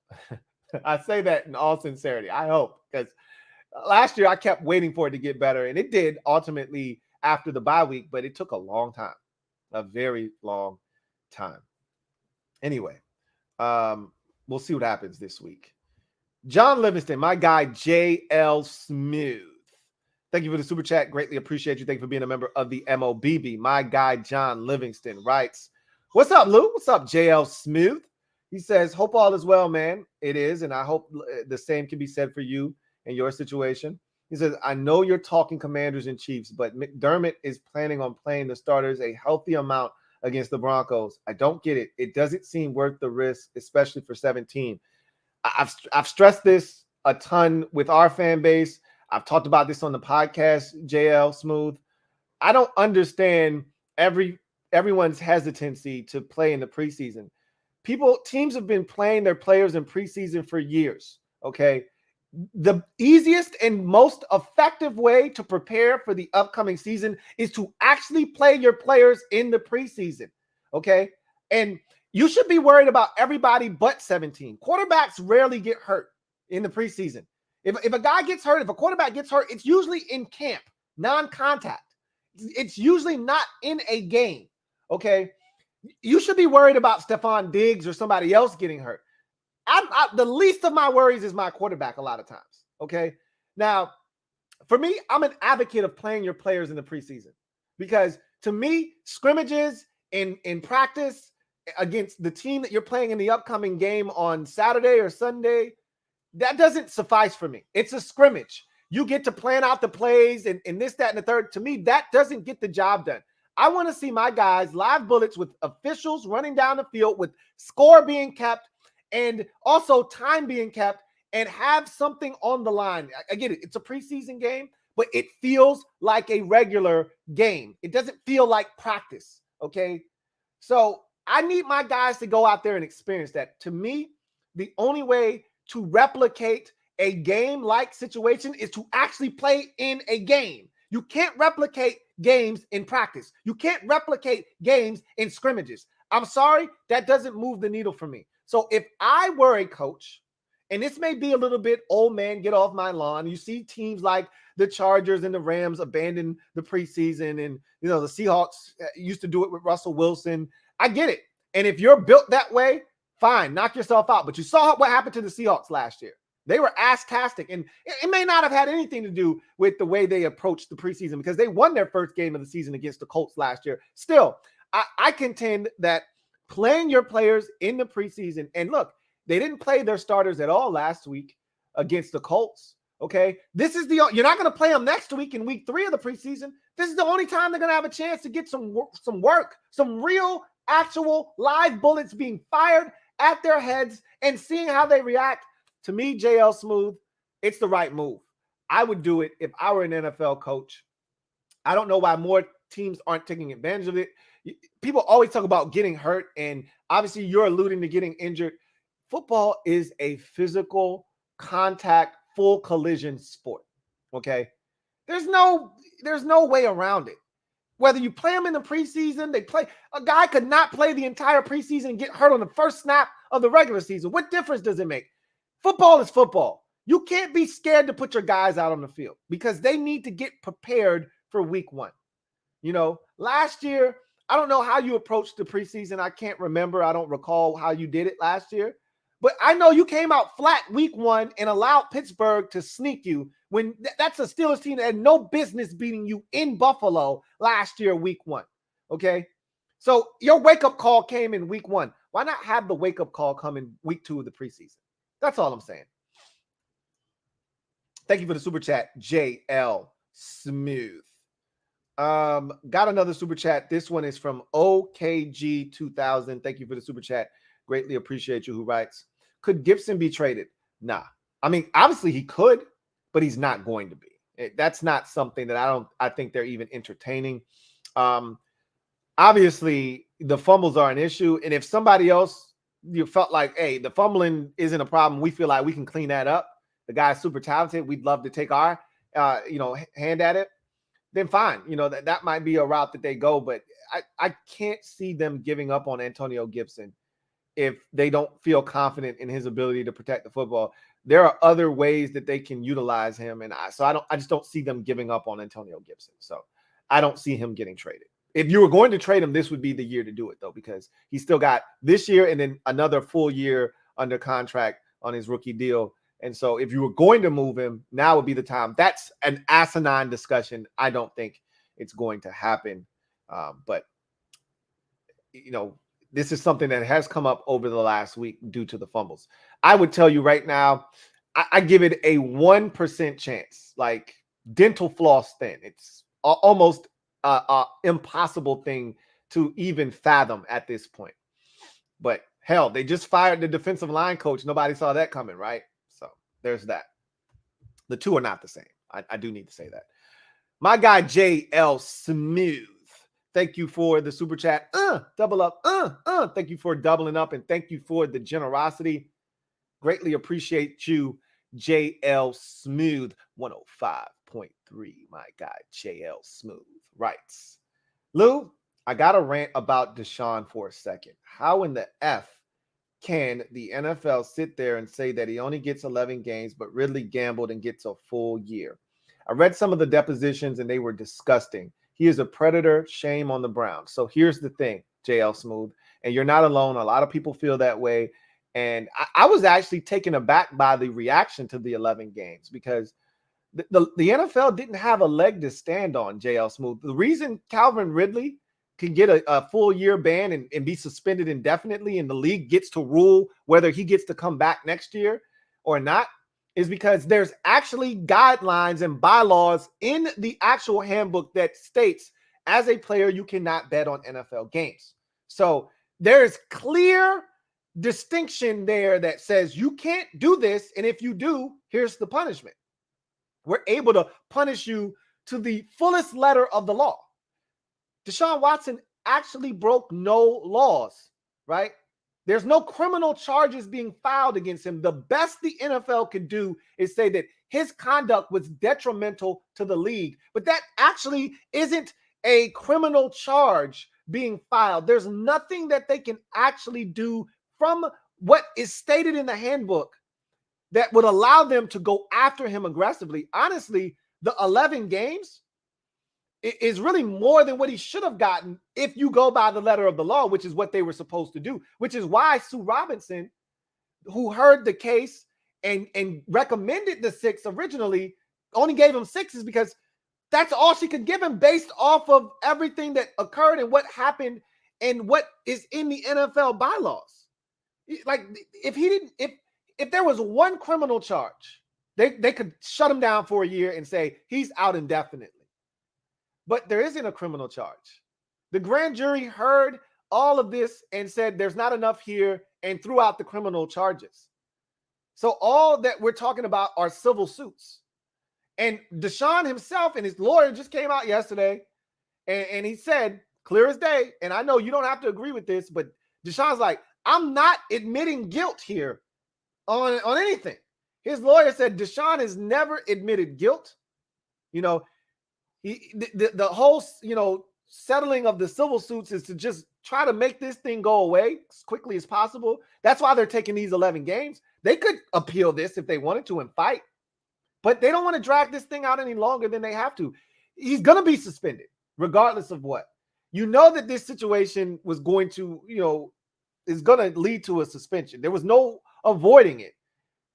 I say that in all sincerity. I hope, because last year I kept waiting for it to get better, and it did ultimately after the bye week, but it took a long time, a very long time. Anyway, we'll see what happens this week. John Livingston, my guy, JL Smooth. Thank you for the super chat. Greatly appreciate you. Thank you for being a member of the MOBB. My guy, John Livingston, writes, what's up, Lou? What's up, JL Smooth? He says, hope all is well, man. It is, and I hope the same can be said for you and your situation. He says, I know you're talking Commanders and Chiefs, but McDermott is planning on playing the starters a healthy amount against the Broncos. I don't get it. It doesn't seem worth the risk, especially for 17. I've stressed this a ton with our fan base. I've talked about this on the podcast, JL Smooth. I don't understand everyone's hesitancy to play in the preseason. Teams have been playing their players in preseason for years, okay? The easiest and most effective way to prepare for the upcoming season is to actually play your players in the preseason, okay? And you should be worried about everybody but 17. Quarterbacks rarely get hurt in the preseason. If a guy gets hurt, if a quarterback gets hurt, it's usually in camp, non-contact. It's usually not in a game, okay? You should be worried about Stephon Diggs or somebody else getting hurt. The least of my worries is my quarterback a lot of times, okay? Now, for me, I'm an advocate of playing your players in the preseason because to me, scrimmages in practice against the team that you're playing in the upcoming game on Saturday or Sunday, that doesn't suffice for me. It's a scrimmage. You get to plan out the plays and this, that, and the third. To me, that doesn't get the job done. I want to see my guys live bullets with officials running down the field, with score being kept and also time being kept, and have something on the line. I get it. It's a preseason game, but it feels like a regular game. It doesn't feel like practice, okay? So I need my guys to go out there and experience that. To me, the only way to replicate a game-like situation is to actually play in a game. You can't replicate games in practice. You can't replicate games in scrimmages. I'm sorry, that doesn't move the needle for me. So if I were a coach, and this may be a little bit old man, get off my lawn. You see teams like the Chargers and the Rams abandon the preseason, and the Seahawks used to do it with Russell Wilson. I get it. And if you're built that way, fine, knock yourself out. But you saw what happened to the Seahawks last year. They were ass-tastic, and it may not have had anything to do with the way they approached the preseason because they won their first game of the season against the Colts last year. Still, I contend that playing your players in the preseason, and look, they didn't play their starters at all last week against the Colts, okay? You're not going to play them next week in week 3 of the preseason. This is the only time they're going to have a chance to get some work, some real, actual live bullets being fired at their heads and seeing how they react. To me, JL Smooth, it's the right move. I would do it if I were an NFL coach. I don't know why more teams aren't taking advantage of it. People always talk about getting hurt, and obviously you're alluding to getting injured. Football is a physical contact, full collision sport, okay? There's no way around it. Whether you play them in the preseason, a guy could not play the entire preseason and get hurt on the first snap of the regular season. What difference does it make? Football is football. You can't be scared to put your guys out on the field because they need to get prepared for week 1. Last year, I don't know how you approached the preseason. I can't remember. I don't recall how you did it last year. But I know you came out flat week 1 and allowed Pittsburgh to sneak you when that's a Steelers team that had no business beating you in Buffalo last year, week 1. Okay? So your wake-up call came in week 1. Why not have the wake-up call come in week 2 of the preseason? That's all I'm saying. Thank you for the super chat, JL Smooth. Got another super chat. This one is from OKG2000. Thank you for the super chat. Greatly appreciate you, who writes, could Gibson be traded? Nah. I mean, obviously he could, but he's not going to be. That's not something that I think they're even entertaining. Obviously the fumbles are an issue. And if somebody else, you felt like, hey, the fumbling isn't a problem, we feel like we can clean that up, the guy's super talented, we'd love to take our hand at it, then fine. That might be a route that they go, but I can't see them giving up on Antonio Gibson if they don't feel confident in his ability to protect the football. There are other ways that they can utilize him, and I just don't see them giving up on Antonio Gibson. So I don't see him getting traded. If you were going to trade him, this would be the year to do it, though, because he's still got this year and then another full year under contract on his rookie deal. And so if you were going to move him, now would be the time. That's an asinine discussion. I don't think it's going to happen. But this is something that has come up over the last week due to the fumbles. I would tell you right now, I give it a 1% chance, like dental floss thin. It's almost impossible thing to even fathom at this point. But hell, they just fired the defensive line coach. Nobody saw that coming, right? So there's that. The two are not the same. I do need to say that. My guy JL Smooth, thank you for the super chat. Double up. Thank you for doubling up, and thank you for the generosity. Greatly appreciate you, JL Smooth 105.3. My guy JL Smooth writes, Lou, I got to rant about Deshaun for a second. How in the F can the NFL sit there and say that he only gets 11 games, but Ridley gambled and gets a full year? I read some of the depositions and they were disgusting. He is a predator. Shame on the Browns. So here's the thing, JL Smooth, and you're not alone. A lot of people feel that way. And I was actually taken aback by the reaction to the 11 games because the NFL didn't have a leg to stand on, JL Smooth. The reason Calvin Ridley can get a full year ban and be suspended indefinitely and the league gets to rule whether he gets to come back next year or not is because there's actually guidelines and bylaws in the actual handbook that states as a player, you cannot bet on NFL games. So there's clear distinction there that says you can't do this. And if you do, here's the punishment. We're able to punish you to the fullest letter of the law. Deshaun Watson actually broke no laws, right? There's no criminal charges being filed against him. The best the NFL could do is say that his conduct was detrimental to the league, but that actually isn't a criminal charge being filed. There's nothing that they can actually do from what is stated in the handbook that would allow them to go after him aggressively. Honestly, the 11 games is really more than what he should have gotten if you go by the letter of the law, which is what they were supposed to do, which is why Sue Robinson, who heard the case and recommended the 6 originally, only gave him 6 is because that's all she could give him based off of everything that occurred and what happened and what is in the NFL bylaws. Like if there was one criminal charge, they could shut him down for a year and say he's out indefinitely. But there isn't a criminal charge. The grand jury heard all of this and said there's not enough here and threw out the criminal charges. So all that we're talking about are civil suits. And Deshaun himself and his lawyer just came out yesterday and he said, clear as day, and I know you don't have to agree with this, but Deshaun's like, I'm not admitting guilt here on anything. His lawyer said Deshaun has never admitted guilt. You know, the whole, settling of the civil suits is to just try to make this thing go away as quickly as possible. That's why they're taking these 11 games. They could appeal this if they wanted to and fight, but they don't want to drag this thing out any longer than they have to. He's going to be suspended regardless of what. You know that this situation was going to, is going to lead to a suspension. There was no avoiding it.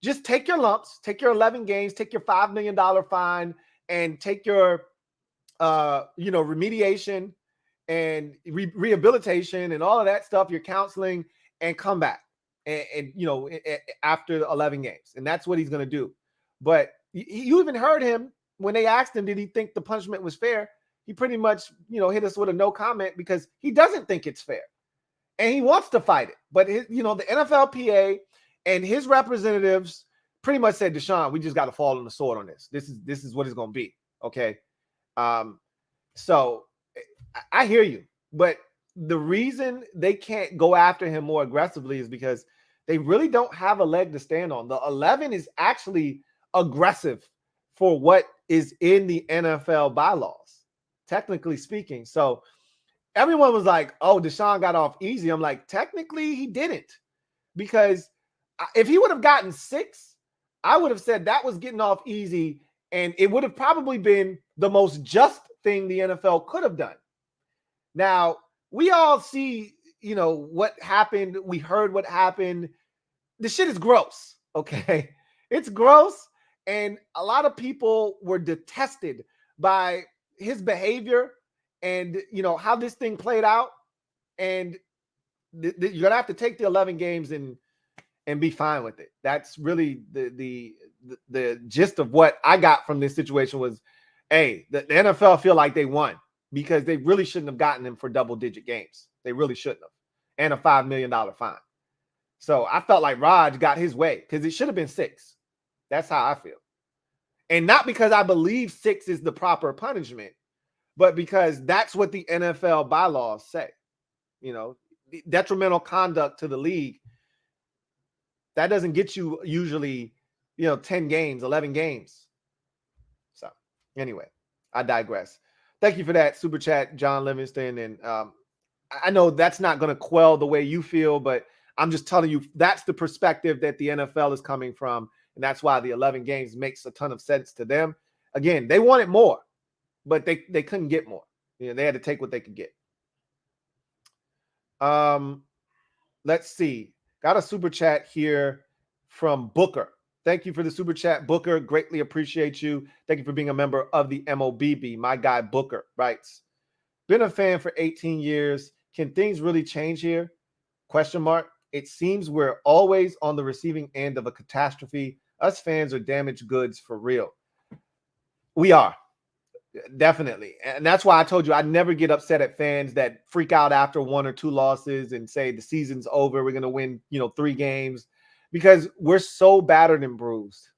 Just take your lumps, take your 11 games, take your $5 million fine, and take your remediation and rehabilitation and all of that stuff, your counseling, and come back and after 11 games. And that's what he's going to do. But you even heard him when they asked him, did he think the punishment was fair? He pretty much, hit us with a no comment because he doesn't think it's fair and he wants to fight it. But the NFLPA and his representatives pretty much said, Deshaun, we just got to fall on the sword on this. This is what it's going to be. Okay. So I hear you, but the reason they can't go after him more aggressively is because they really don't have a leg to stand on. The 11 is actually aggressive for what is in the NFL bylaws, technically speaking. So everyone was like, oh, Deshaun got off easy. I'm like, technically he didn't, because if he would have gotten 6, I would have said that was getting off easy. And it would have probably been the most just thing the NFL could have done. Now, we all see, what happened. We heard what happened. The shit is gross, okay? It's gross. And a lot of people were detested by his behavior and, how this thing played out. And you're going to have to take the 11 games and be fine with it. That's really the gist of what I got from this situation was, hey, the NFL feel like they won because they really shouldn't have gotten him for double-digit games. They really shouldn't have. And a $5 million fine. So I felt like Raj got his way because it should have been 6. That's how I feel. And not because I believe 6 is the proper punishment, but because that's what the NFL bylaws say. Detrimental conduct to the league, that doesn't get you usually, 10 games, 11 games. So anyway, I digress. Thank you for that super chat, John Livingston. And I know that's not going to quell the way you feel, but I'm just telling you, that's the perspective that the NFL is coming from. And that's why the 11 games makes a ton of sense to them. Again, they wanted more, but they couldn't get more. They had to take what they could get. Let's see. Got a super chat here from Booker. Thank you for the super chat, Booker. Greatly appreciate you. Thank you for being a member of the MOBB. My guy Booker writes, been a fan for 18 years. Can things really change here? Question mark. It seems we're always on the receiving end of a catastrophe. Us fans are damaged goods for real. We are. Definitely. And that's why I told you I never get upset at fans that freak out after 1 or 2 losses and say the season's over. We're going to win, 3 games, because we're so battered and bruised.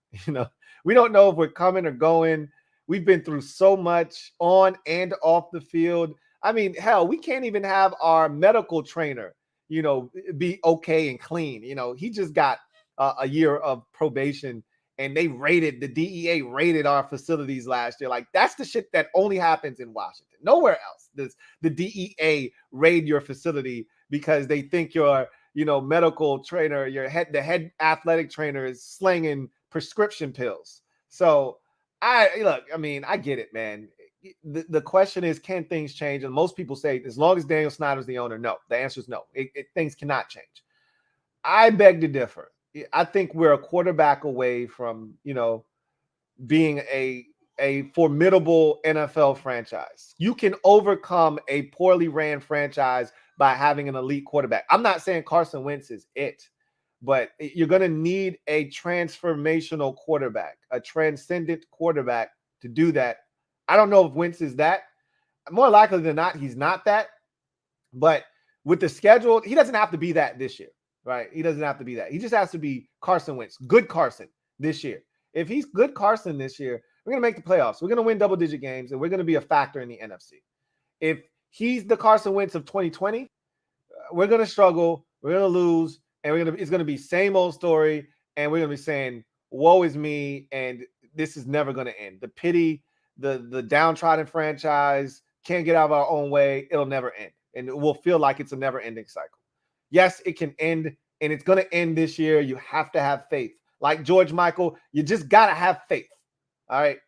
We don't know if we're coming or going. We've been through so much on and off the field. I mean, hell, we can't even have our medical trainer, be okay and clean. He just got a year of probation. And the DEA raided our facilities last year. Like, that's the shit that only happens in Washington. Nowhere else does the DEA raid your facility because they think your, medical trainer, the head athletic trainer is slinging prescription pills. So I get it, man. The question is, can things change? And most people say, as long as Daniel Snyder's the owner, no. The answer is no. Things cannot change. I beg to differ. I think we're a quarterback away from, being a formidable NFL franchise. You can overcome a poorly ran franchise by having an elite quarterback. I'm not saying Carson Wentz is it, but you're going to need a transformational quarterback, a transcendent quarterback to do that. I don't know if Wentz is that. More likely than not, he's not that. But with the schedule, he doesn't have to be that this year. Right? He doesn't have to be that. He just has to be Carson Wentz, good Carson this year. If he's good Carson this year, we're going to make the playoffs. We're going to win double-digit games, and we're going to be a factor in the NFC. If he's the Carson Wentz of 2020, we're going to struggle, we're going to lose, and it's going to be same old story, and we're going to be saying, woe is me, and this is never going to end. The pity, the downtrodden franchise can't get out of our own way. It'll never end, and it will feel like it's a never-ending cycle. Yes, it can end, and it's going to end this year. You have to have faith. Like George Michael, you just got to have faith. All right.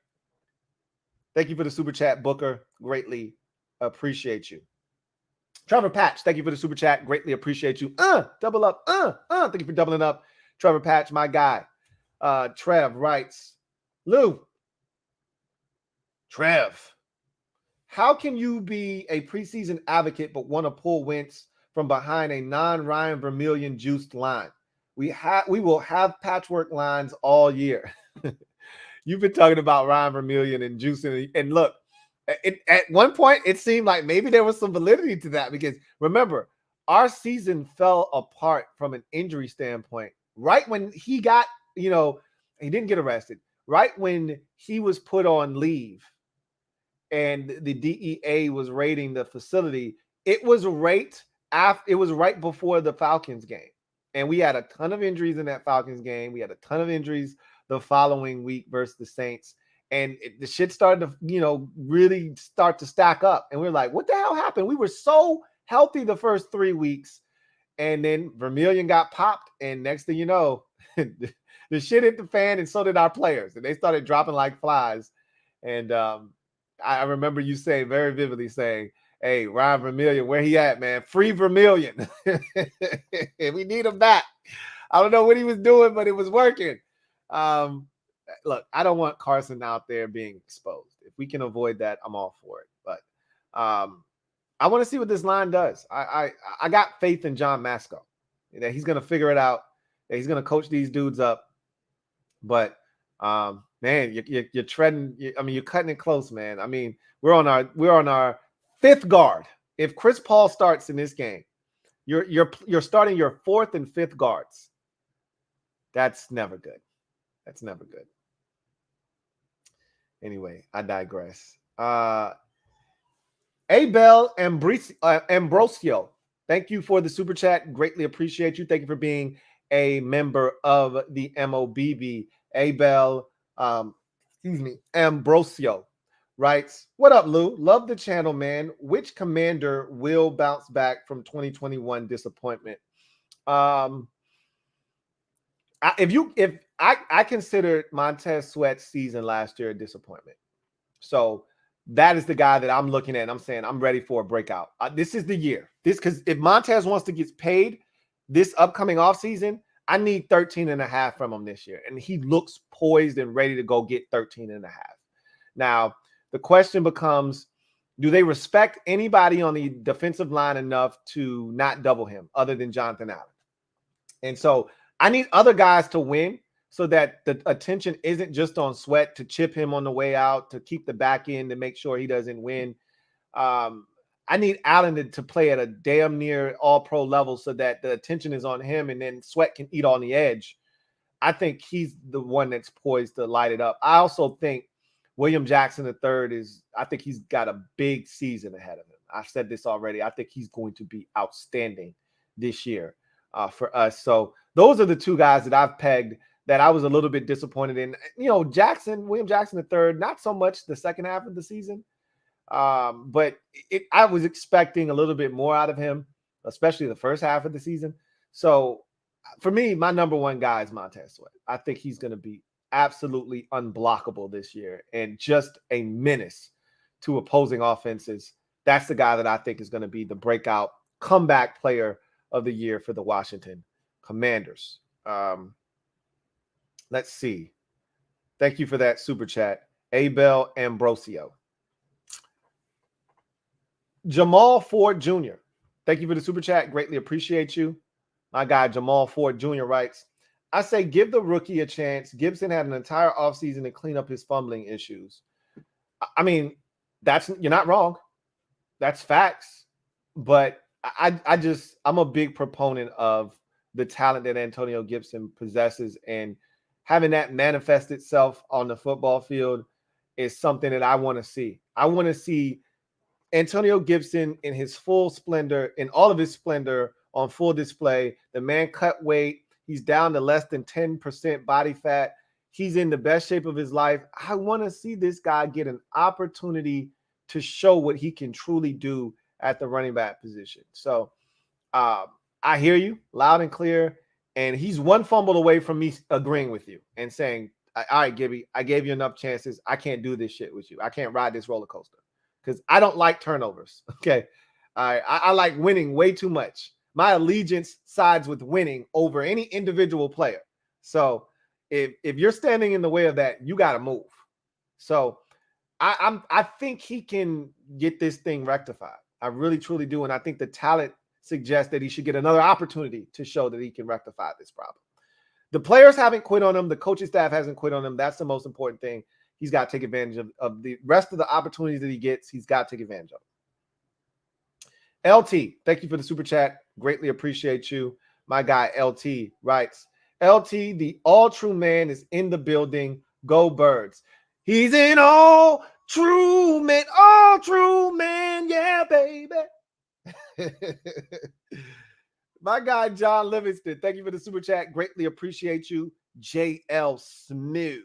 Thank you for the super chat, Booker. Greatly appreciate you. Trevor Patch, thank you for the super chat. Greatly appreciate you. Double up. Thank you for doubling up. Trevor Patch, my guy. Trev writes, Lou, Trev, how can you be a preseason advocate but want to pull Wentz from behind a non-Ryan Vermillion juiced line? We will have patchwork lines all year. You've been talking about Ryan Vermillion and juicing, and look, at one point it seemed like maybe there was some validity to that, because remember, our season fell apart from an injury standpoint right when he got, he didn't get arrested, right when he was put on leave and the DEA was raiding the facility. It was right before the Falcons game. And we had a ton of injuries in that Falcons game. We had a ton of injuries the following week versus the Saints. And the shit started to, really start to stack up. And we're like, what the hell happened? We were so healthy the first 3 weeks. And then Vermillion got popped. And next thing you know, the shit hit the fan, and so did our players. And they started dropping like flies. And I remember you saying, very vividly saying, hey, Ryan Vermillion, where he at, man? Free Vermillion. We need him back. I don't know what he was doing, but it was working. Look, I don't want Carson out there being exposed. If we can avoid that, I'm all for it. But I want to see what this line does. I got faith in John Masco that he's going to figure it out, that he's going to coach these dudes up. But man, you're treading. You're cutting it close, man. I mean, we're on our 5th guard. If Chris Paul starts in this game, you're starting your 4th and 5th guards. That's never good. That's never good. Anyway, I digress. Abel Ambrosio, thank you for the super chat. Greatly appreciate you. Thank you for being a member of the MOBB. Abel, Ambrosio writes, what up, Lou? Love the channel, man. Which commander will bounce back from 2021 disappointment? If I considered Montez Sweat's season last year a disappointment. So that is the guy that I'm looking at. And I'm saying I'm ready for a breakout. This is the year. Because if Montez wants to get paid this upcoming offseason, I need 13.5 from him this year. And he looks poised and ready to go get 13.5. Now, the question becomes, do they respect anybody on the defensive line enough to not double him other than Jonathan Allen? And so I need other guys to win so that the attention isn't just on Sweat to chip him on the way out, to keep the back end, to make sure he doesn't win. I need Allen to play at a damn near all-pro level so that the attention is on him and then Sweat can eat on the edge. I think he's the one that's poised to light it up. I also think William Jackson III I think he's got a big season ahead of him. I've said this already. I think he's going to be outstanding this year for us. So those are the two guys that I've pegged that I was a little bit disappointed in. William Jackson III, not so much the second half of the season. But I was expecting a little bit more out of him, especially the first half of the season. So for me, my number one guy is Montez Sweat. I think he's going to be absolutely unblockable this year and just a menace to opposing offenses. That's the guy that I think is going to be the breakout comeback player of the year for the Washington Commanders. Let's see. Thank you for that super chat. Abel Ambrosio. Jamal Ford Jr. Thank you for the super chat. Greatly appreciate you. My guy Jamal Ford Jr. writes, I say give the rookie a chance. Gibson had an entire offseason to clean up his fumbling issues. I mean, you're not wrong. That's facts. But I'm a big proponent of the talent that Antonio Gibson possesses, and having that manifest itself on the football field is something that I want to see. I want to see Antonio Gibson in his full splendor, in all of his splendor, on full display. The man cut weight. He's down to less than 10% body fat. He's in the best shape of his life. I want to see this guy get an opportunity to show what he can truly do at the running back position. So I hear you loud and clear. And he's one fumble away from me agreeing with you and saying, all right, Gibby, I gave you enough chances. I can't do this shit with you. I can't ride this roller coaster because I don't like turnovers. Okay. All right. I like winning way too much. My allegiance sides with winning over any individual player. So if you're standing in the way of that, you got to move. So I think he can get this thing rectified. I really, truly do. And I think the talent suggests that he should get another opportunity to show that he can rectify this problem. The players haven't quit on him. The coaching staff hasn't quit on him. That's the most important thing. He's got to take advantage of the rest of the opportunities that he gets. He's got to take advantage of. LT, thank you for the super chat. Greatly appreciate you. My guy LT writes, LT, the all true man is in the building. Go Birds. He's an all true man. Yeah, baby. My guy John Livingston, thank you for the super chat. Greatly appreciate you. JL Smooth.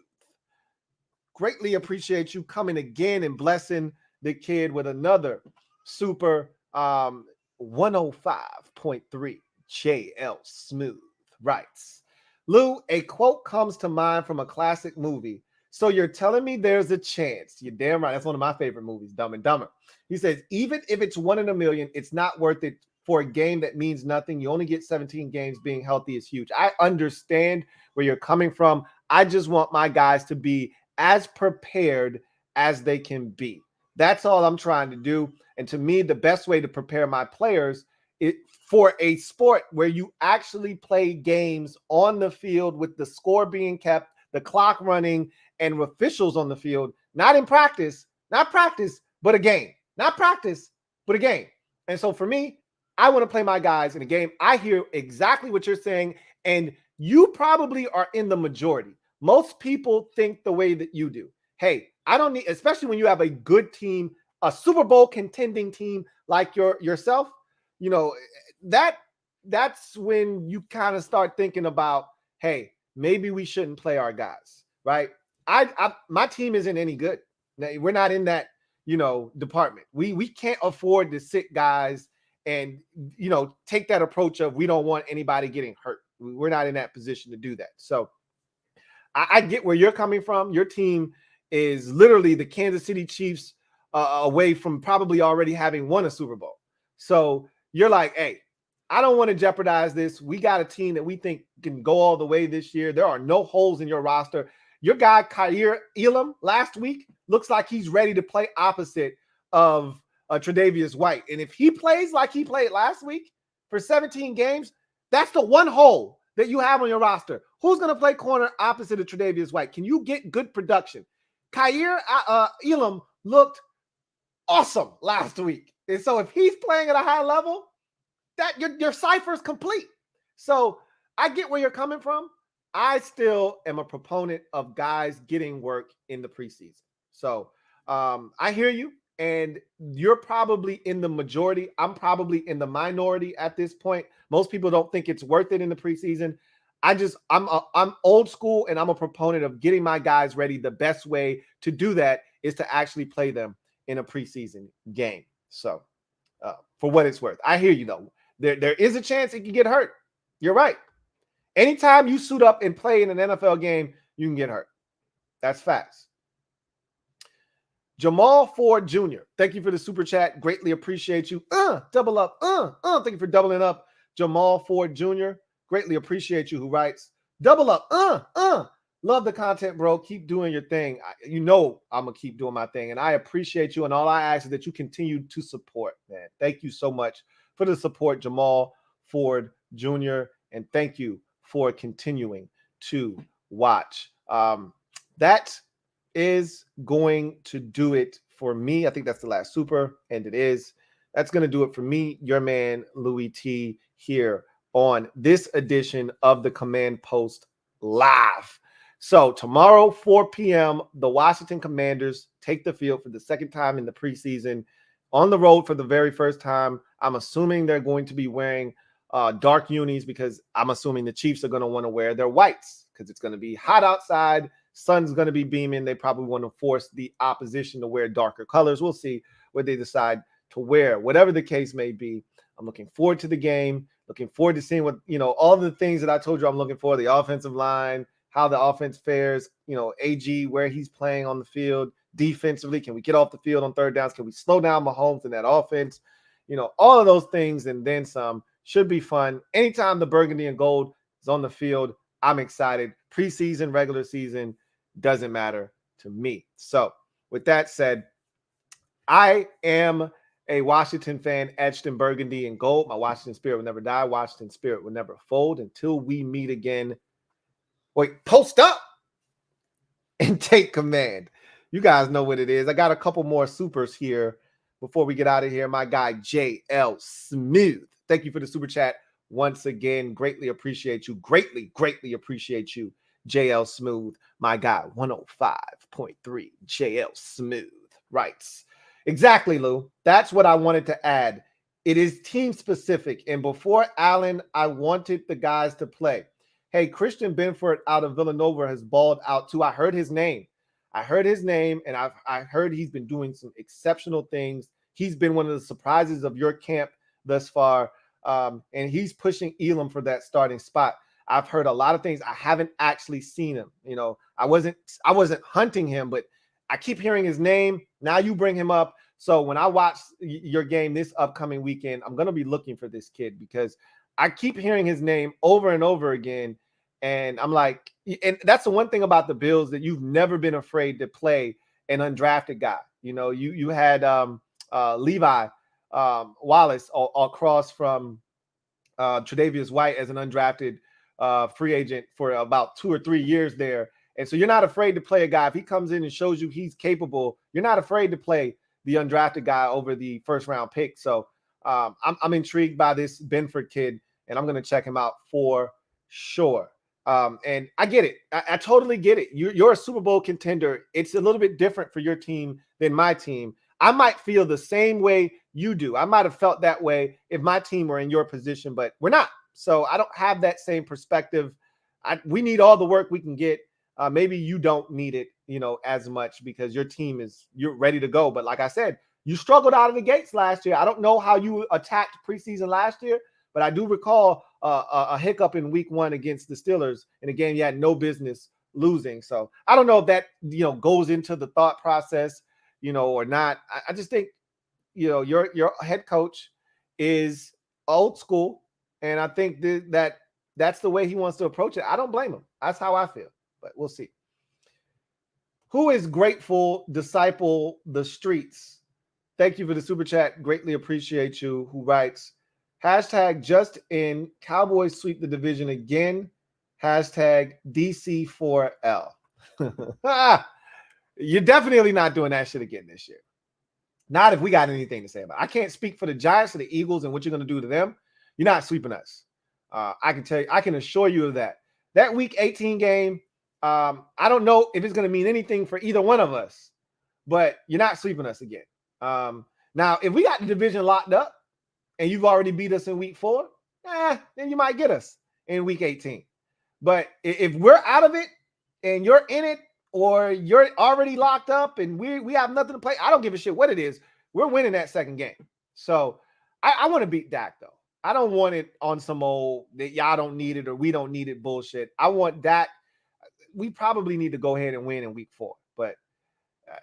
Greatly appreciate you coming again and blessing the kid with another super 105.3. JL Smooth writes, Lou, a quote comes to mind from a classic movie. So you're telling me there's a chance. You're damn right. That's one of my favorite movies, Dumb and Dumber. He says, even if it's 1 in a million, it's not worth it for a game that means nothing. You only get 17 games. Being healthy is huge. I understand where you're coming from. I just want my guys to be as prepared as they can be. That's all I'm trying to do. And to me, the best way to prepare my players is for a sport where you actually play games on the field with the score being kept, the clock running, and officials on the field, not in practice, but a game. Not practice, but a game. And so for me, I want to play my guys in a game. I hear exactly what you're saying, and you probably are in the majority. Most people think the way that you do. Hey, I don't need, especially when you have a good team, a Super Bowl contending team like yourself, that's when you kind of start thinking about, hey, maybe we shouldn't play our guys, right? My team isn't any good. We're not in that, department. We can't afford to sit guys and take that approach of we don't want anybody getting hurt. We're not in that position to do that. So I get where you're coming from. Your team is literally the Kansas City Chiefs away from probably already having won a Super Bowl. So you're like, hey, I don't want to jeopardize this. We got a team that we think can go all the way this year. There are no holes in your roster. Your guy, Kaiir Elam, last week looks like he's ready to play opposite of Tre'Davious White. And if he plays like he played last week for 17 games, that's the one hole that you have on your roster. Who's going to play corner opposite of Tre'Davious White? Can you get good production? Kaiir Elam looked awesome last week. And so if he's playing at a high level, that your cipher's complete. So I get where you're coming from. I still am a proponent of guys getting work in the preseason. So I hear you, and you're probably in the majority. I'm probably in the minority at this point. Most people don't think it's worth it in the preseason. I'm old school, and I'm a proponent of getting my guys ready. The best way to do that is to actually play them in a preseason game. So for what it's worth, I hear you though. There is a chance he can get hurt. You're right. Anytime you suit up and play in an NFL game, you can get hurt. That's facts. Jamal Ford Jr., thank you for the super chat. Greatly appreciate you. Double up. Thank you for doubling up. Jamal Ford Jr., greatly appreciate you, who writes, double up. Love the content, bro. Keep doing your thing. I'm going to keep doing my thing, and I appreciate you, and all I ask is that you continue to support, man. Thank you so much for the support, Jamal Ford Jr., and thank you for continuing to watch. That is going to do it for me. I think that's the last super, and it is. That's going to do it for me, your man, Louie T, here on this edition of the Command Post Live. So tomorrow, 4 p.m., the Washington Commanders take the field for the second time in the preseason, on the road for the very first time. I'm assuming they're going to be wearing dark unis, because I'm assuming the Chiefs are going to want to wear their whites because it's going to be hot outside. Sun's going to be beaming. They probably want to force the opposition to wear darker colors. We'll see what they decide to wear. Whatever the case may be, I'm looking forward to the game, looking forward to seeing what, all the things that I told you I'm looking for, the offensive line, how the offense fares, AG, where he's playing on the field, defensively. Can we get off the field on third downs? Can we slow down Mahomes in that offense? All of those things and then some. Should be fun. Anytime the burgundy and gold is on the field, I'm excited. Preseason, regular season, doesn't matter to me. So with that said, I am a Washington fan, etched in burgundy and gold. My Washington spirit will never die. Washington spirit will never fold until we meet again. Wait, post up and take command. You guys know what it is. I got a couple more supers here before we get out of here. My guy, JL Smooth. Thank you for the super chat once again. Greatly appreciate you. Greatly appreciate you, JL Smooth. My guy, 105.3 JL Smooth writes. Exactly, Lou. That's what I wanted to add. It is team specific. And before Allen, I wanted the guys to play. Hey, Christian Benford out of Villanova has balled out too. I heard his name, and I heard he's been doing some exceptional things. He's been one of the surprises of your camp thus far, and he's pushing Elam for that starting spot. I've heard a lot of things. I haven't actually seen him. I wasn't hunting him, but I keep hearing his name. Now you bring him up. So when I watch your game this upcoming weekend, I'm going to be looking for this kid because I keep hearing his name over and over again. And I'm like, and that's the one thing about the Bills, that you've never been afraid to play an undrafted guy. You had Levi Wallace across from Tre'Davious White as an undrafted free agent for about 2 or 3 years there. And so you're not afraid to play a guy. If he comes in and shows you he's capable, you're not afraid to play the undrafted guy over the first round pick. So I'm intrigued by this Benford kid, and I'm going to check him out for sure. And I get it. I totally get it. You're a Super Bowl contender. It's a little bit different for your team than my team. I might feel the same way you do. I might have felt that way if my team were in your position, but we're not. So I don't have that same perspective. We need all the work we can get. Maybe you don't need it, as much because your team you're ready to go. But like I said, You struggled out of the gates last year. I don't know how you attacked preseason last year, but I do recall a hiccup in week 1 against the Steelers in a game you had no business losing. So I don't know if that, goes into the thought process, or not. I just think, your head coach is old school, and I think that's the way he wants to approach it. I don't blame him. That's how I feel, but we'll see. Who is grateful? Disciple the streets. Thank you for the super chat. Greatly appreciate you. Who writes, hashtag just in, Cowboys sweep the division again. Hashtag DC4L. You're definitely not doing that shit again this year. Not if we got anything to say about it. I can't speak for the Giants or the Eagles and what you're going to do to them. You're not sweeping us. I can tell you, I can assure you of that. That week 18 game, I don't know if it's going to mean anything for either one of us, but you're not sweeping us again. Now, if we got the division locked up and you've already beat us in week 4, then you might get us in week 18. But if we're out of it and you're in it, or you're already locked up and we have nothing to play, I don't give a shit what it is. We're winning that second game. So I want to beat Dak, though. I don't want it on some old that y'all don't need it or we don't need it bullshit. I want Dak. We probably need to go ahead and win in week 4. But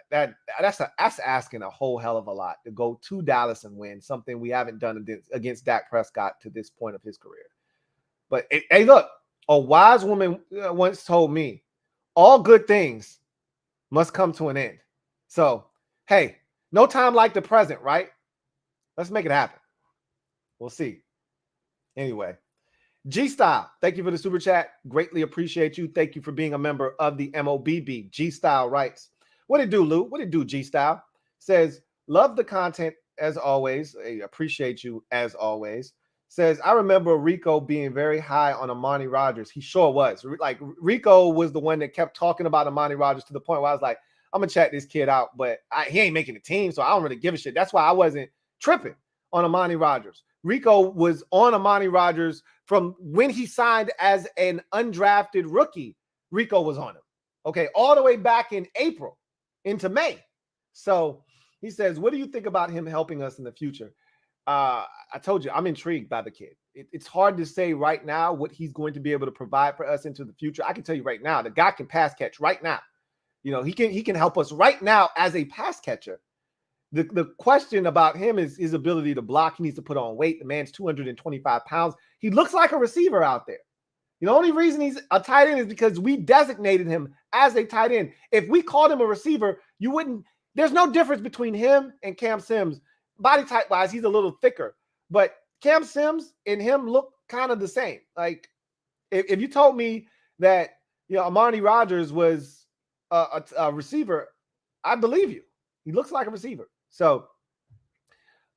that's asking a whole hell of a lot to go to Dallas and win, something we haven't done against Dak Prescott to this point of his career. But hey, look, a wise woman once told me, all good things must come to an end. So, hey, no time like the present, right? Let's make it happen. We'll see. Anyway, G-Style, thank you for the super chat. Greatly appreciate you. Thank you for being a member of the MOBB. G-Style writes, what it do, Lou? What it do, G-Style? Says, love the content as always. I appreciate you as always. Says, I remember Rico being very high on Amani Rodgers. He sure was. Like, Rico was the one that kept talking about Amani Rodgers to the point where I was like, I'm going to check this kid out, but he ain't making the team, so I don't really give a shit. That's why I wasn't tripping on Amani Rodgers. Rico was on Amani Rodgers from when he signed as an undrafted rookie. Rico was on him, okay, all the way back in April into May. So he says, what do you think about him helping us in the future? I told you, I'm intrigued by the kid. It's hard to say right now what he's going to be able to provide for us into the future. I can tell you right now, the guy can pass catch right now. He can help us right now as a pass catcher. The question about him is his ability to block. He needs to put on weight. The man's 225 pounds. He looks like a receiver out there. The only reason he's a tight end is because we designated him as a tight end. If we called him a receiver, you wouldn't. There's no difference between him and Cam Sims. Body type wise, he's a little thicker, but Cam Sims and him look kind of the same. Like if you told me that Amani Rodgers was a receiver, I believe you. He looks like a receiver. So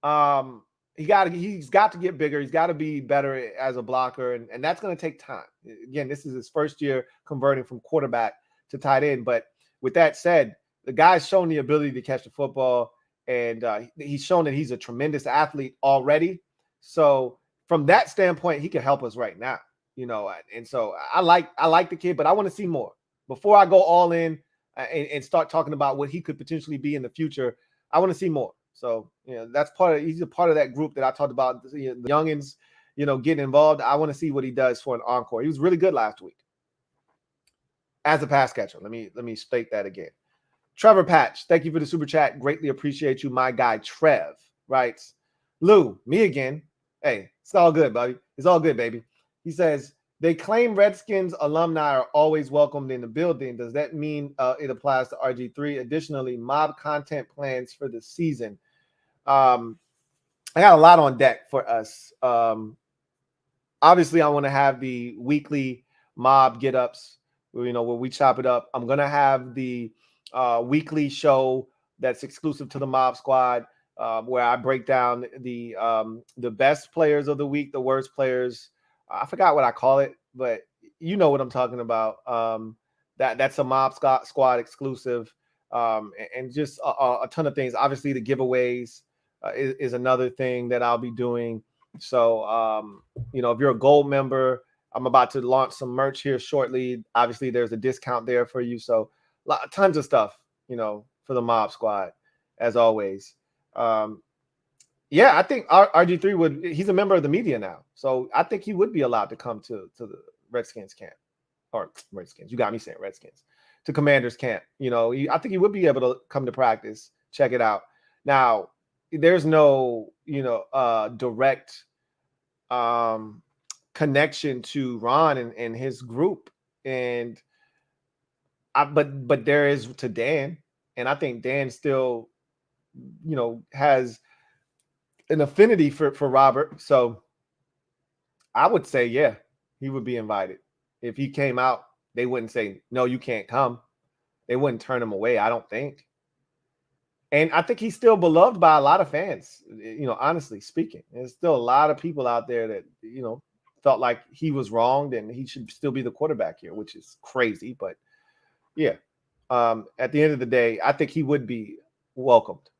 he's got to get bigger. He's got to be better as a blocker, and that's going to take time. Again, this is his first year converting from quarterback to tight end. But with that said, the guy's shown the ability to catch the football. And he's shown that he's a tremendous athlete already. So from that standpoint, he can help us right now, And so I like the kid, but I want to see more before I go all in and start talking about what he could potentially be in the future. I want to see more. So that's he's a part of that group that I talked about. The youngins, getting involved. I want to see what he does for an encore. He was really good last week as a pass catcher. Let me state that again. Trevor Patch, thank you for the super chat. Greatly appreciate you. My guy, Trev, writes, Lou, me again. Hey, it's all good, buddy. It's all good, baby. He says, they claim Redskins alumni are always welcomed in the building. Does that mean it applies to RG3? Additionally, mob content plans for the season. I got a lot on deck for us. Obviously, I want to have the weekly mob get-ups, where we chop it up. I'm going to have the weekly show that's exclusive to the Mob Squad, where I break down the best players of the week, the worst players. I forgot what I call it, but you know what I'm talking about. That's a Mob Squad exclusive, and just a ton of things. Obviously, the giveaways is another thing that I'll be doing. So, if you're a gold member, I'm about to launch some merch here shortly. Obviously, there's a discount there for you. So tons of stuff, for the Mob Squad, as always. Yeah, I think RG3 would. He's a member of the media now, so I think he would be allowed to come to the Redskins camp, or Redskins. You got me saying Redskins, to Commanders camp. I think he would be able to come to practice, check it out. Now, there's no direct connection to Ron and his group, but there is to Dan, and I think Dan still has an affinity for Robert. So I would say, yeah, he would be invited. If he came out, they wouldn't say, no, you can't come. They wouldn't turn him away, I don't think. And I think he's still beloved by a lot of fans, honestly speaking. There's still a lot of people out there that, felt like he was wronged and he should still be the quarterback here, which is crazy. But yeah, at the end of the day, I think he would be welcomed.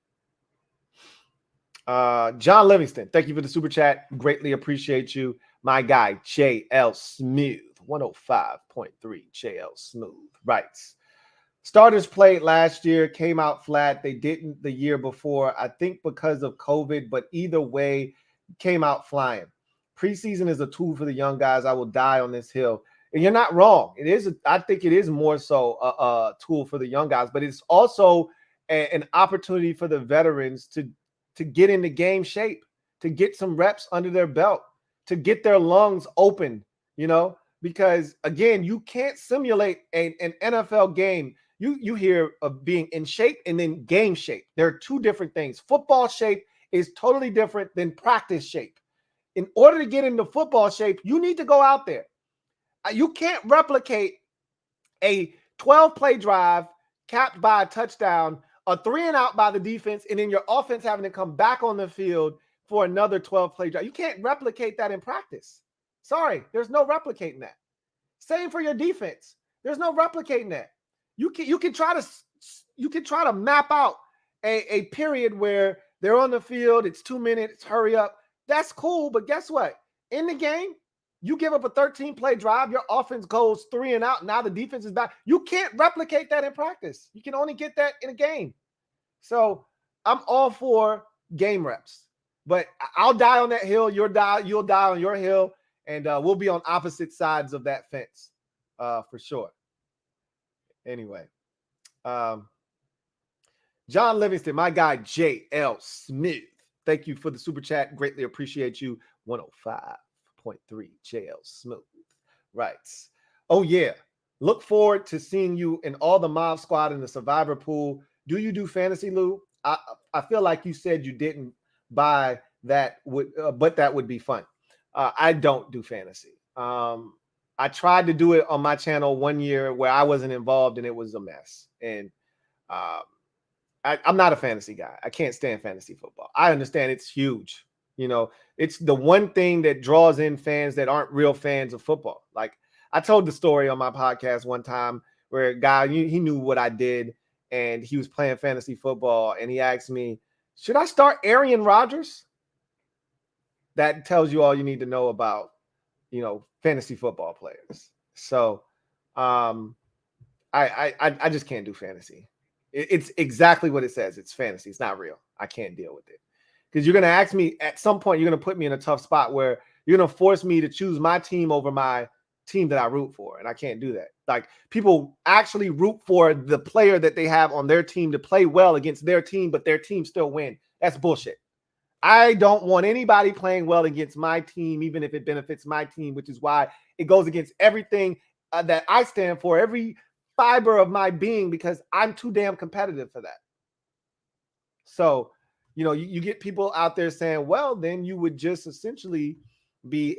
John Livingston, thank you for the super chat. Greatly appreciate you. My guy, JL Smooth, 105.3 JL Smooth writes, starters played last year, came out flat. They didn't the year before, I think because of COVID, but either way, came out flying. Preseason is a tool for the young guys. I will die on this hill. And you're not wrong. I think it is more so a tool for the young guys, but it's also an opportunity for the veterans to get into game shape, to get some reps under their belt, to get their lungs open, because again, you can't simulate an NFL game. You hear of being in shape and then game shape. There are two different things. Football shape is totally different than practice shape. In order to get into football shape, you need to go out there. You can't replicate a 12-play drive capped by a touchdown, a 3-and-out by the defense, and then your offense having to come back on the field for another 12-play drive. You can't replicate that in practice. Sorry, there's no replicating that. Same for your defense. There's no replicating that. You can try to map out a period where they're on the field, it's 2 minutes, hurry up. That's cool, but guess what? In the game, you give up a 13-play drive, your offense goes 3-and-out, now the defense is back. You can't replicate that in practice. You can only get that in a game. So I'm all for game reps, but I'll die on that hill. You'll die on your hill, and we'll be on opposite sides of that fence for sure. Anyway, John Livingston, my guy, J.L. Smith, thank you for the super chat. Greatly appreciate you. 105.3 J.L. Smooth writes, oh, yeah. Look forward to seeing you in all the mob squad in the survivor pool. Do you do fantasy, Lou? I feel like you said you didn't buy that, but that would be fun. I don't do fantasy. I tried to do it on my channel one year where I wasn't involved and it was a mess. And I'm not a fantasy guy. I can't stand fantasy football. I understand it's huge. It's the one thing that draws in fans that aren't real fans of football. Like I told the story on my podcast one time where a guy, he knew what I did and he was playing fantasy football and he asked me, should I start Aaron Rodgers? That tells you all you need to know about, fantasy football players. So I just can't do fantasy. It's exactly what it says. It's fantasy. It's not real. I can't deal with it. Because you're going to ask me at some point, you're going to put me in a tough spot where you're going to force me to choose my team over my team that I root for. And I can't do that. Like people actually root for the player that they have on their team to play well against their team, but their team still win. That's bullshit. I don't want anybody playing well against my team, even if it benefits my team, which is why it goes against everything that I stand for, every fiber of my being, because I'm too damn competitive for that. So, you get people out there saying, well, then you would just essentially be,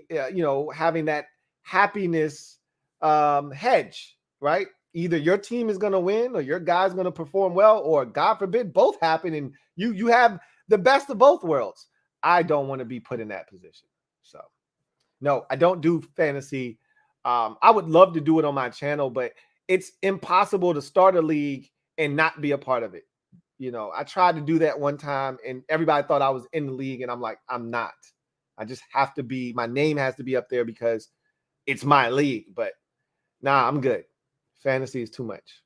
having that happiness hedge, right? Either your team is going to win or your guy's going to perform well, or God forbid, both happen. And you have the best of both worlds. I don't want to be put in that position. So, no, I don't do fantasy. I would love to do it on my channel, but it's impossible to start a league and not be a part of it. I tried to do that one time and everybody thought I was in the league and I'm like, I'm not. I just have to be, my name has to be up there because it's my league. But nah, I'm good. Fantasy is too much.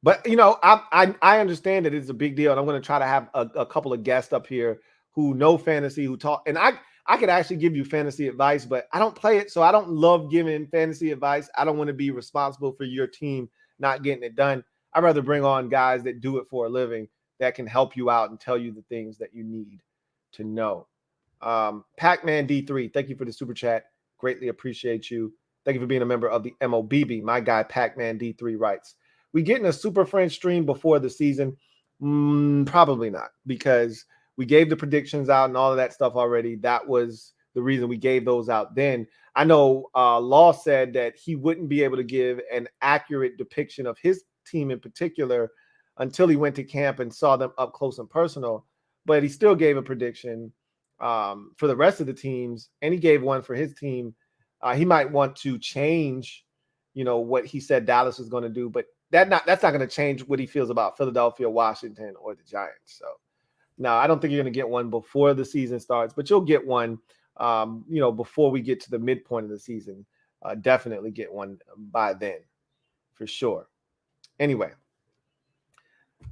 But you know, I understand that it's a big deal, and I'm going to try to have a couple of guests up here who know fantasy, who talk, and I could actually give you fantasy advice, but I don't play it, so I don't love giving fantasy advice. I don't want to be responsible for your team not getting it done. I'd rather bring on guys that do it for a living that can help you out and tell you the things that you need to know. Pac-Man D3, thank you for the super chat. Greatly appreciate you. Thank you for being a member of the MOBB. My guy Pac-Man D3 writes, we getting a Super Friend stream before the season? Probably not, because we gave the predictions out and all of that stuff already. That was the reason we gave those out then. I know Law said that he wouldn't be able to give an accurate depiction of his team in particular until he went to camp and saw them up close and personal, but he still gave a prediction for the rest of the teams, and he gave one for his team. He might want to change, you know, what he said Dallas was going to do, but that's not going to change what he feels about Philadelphia, Washington, or the Giants. So, no, I don't think you're going to get one before the season starts, but you'll get one, you know, before we get to the midpoint of the season. Definitely get one by then, for sure. Anyway,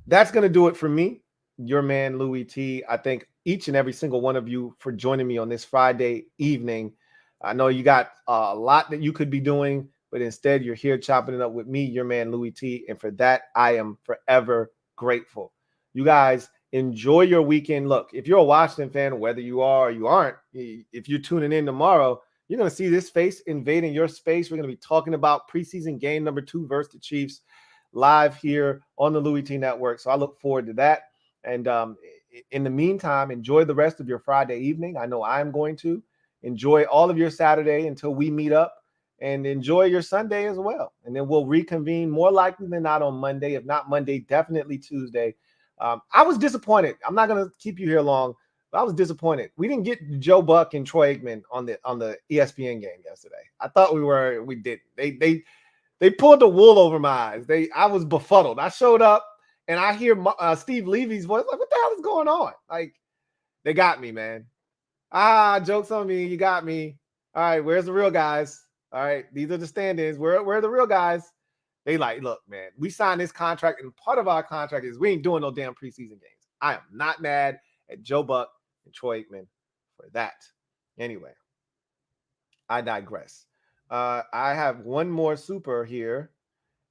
that's going to do it for me, your man, Louie T. I thank each and every single one of you for joining me on this Friday evening. I know you got a lot that you could be doing, but instead you're here chopping it up with me, your man, Louie T. And for that, I am forever grateful. You guys enjoy your weekend. Look, if you're a Washington fan, whether you are or you aren't, if you're tuning in tomorrow, you're going to see this face invading your space. We're going to be talking about preseason game number 2 versus the Chiefs live here on the LouieTeeNetwork. So I look forward to that. And in the meantime, enjoy the rest of your Friday evening. I know I'm going to. Enjoy all of your Saturday until we meet up, and enjoy your Sunday as well. And then we'll reconvene more likely than not on Monday. If not Monday, definitely Tuesday. I was disappointed. I'm not going to keep you here long, but I was disappointed. We didn't get Joe Buck and Troy Aikman on the ESPN game yesterday. I thought we didn't. They pulled the wool over my eyes. I was befuddled. I showed up and I hear Steve Levy's voice. Like, what the hell is going on? Like, they got me, man. Joke's on me. You got me. All right, where's the real guys? All right, these are the stand-ins. Where are the real guys? They like, look, man, we signed this contract, and part of our contract is we ain't doing no damn preseason games. I am not mad at Joe Buck and Troy Aikman for that. Anyway, I digress. I have one more super here,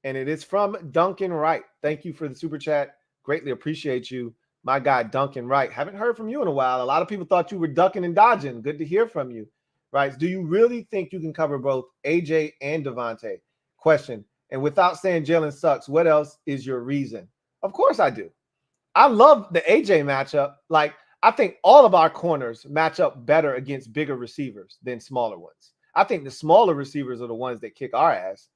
and it is from Duncan Wright. Thank you for the super chat. Greatly appreciate you. My guy, Duncan Wright. Haven't heard from you in a while. A lot of people thought you were ducking and dodging. Good to hear from you. Right? Do you really think you can cover both AJ and Devontae? Question. And without saying Jalen sucks, what else is your reason? Of course I do. I love the AJ matchup. Like, I think all of our corners match up better against bigger receivers than smaller ones. I think the smaller receivers are the ones that kick our ass.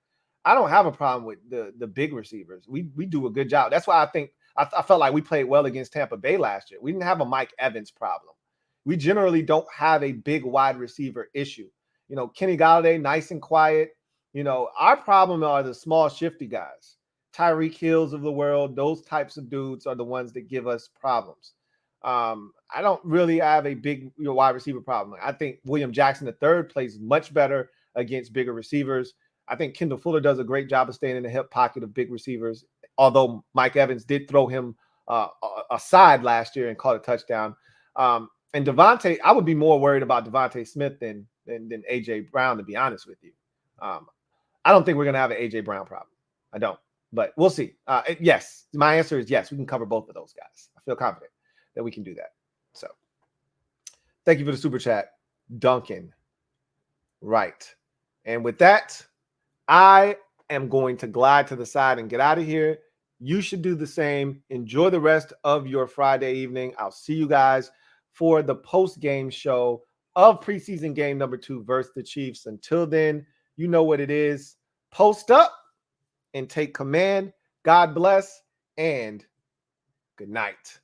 I don't have a problem with the big receivers. We do a good job. That's why I think I felt like we played well against Tampa Bay last year. We didn't have a Mike Evans problem. We generally don't have a big wide receiver issue. You know, Kenny Golladay, nice and quiet. You know, our problem are the small, shifty guys. Tyreek Hills of the world, those types of dudes are the ones that give us problems. I don't really have a big wide receiver problem. I think William Jackson III plays much better against bigger receivers. I think Kendall Fuller does a great job of staying in the hip pocket of big receivers, although Mike Evans did throw him aside last year and caught a touchdown. And Devontae, I would be more worried about Devontae Smith than A.J. Brown, to be honest with you. I don't think we're going to have an A.J. Brown problem. I don't, but we'll see. Yes, my answer is yes. We can cover both of those guys. I feel confident that we can do that. So thank you for the super chat, Duncan. Right. And with that, I am going to glide to the side and get out of here. You should do the same. Enjoy the rest of your Friday evening. I'll see you guys for the post-game show of preseason game number 2 versus the Chiefs. Until then, you know what it is. Post up and take command. God bless and good night.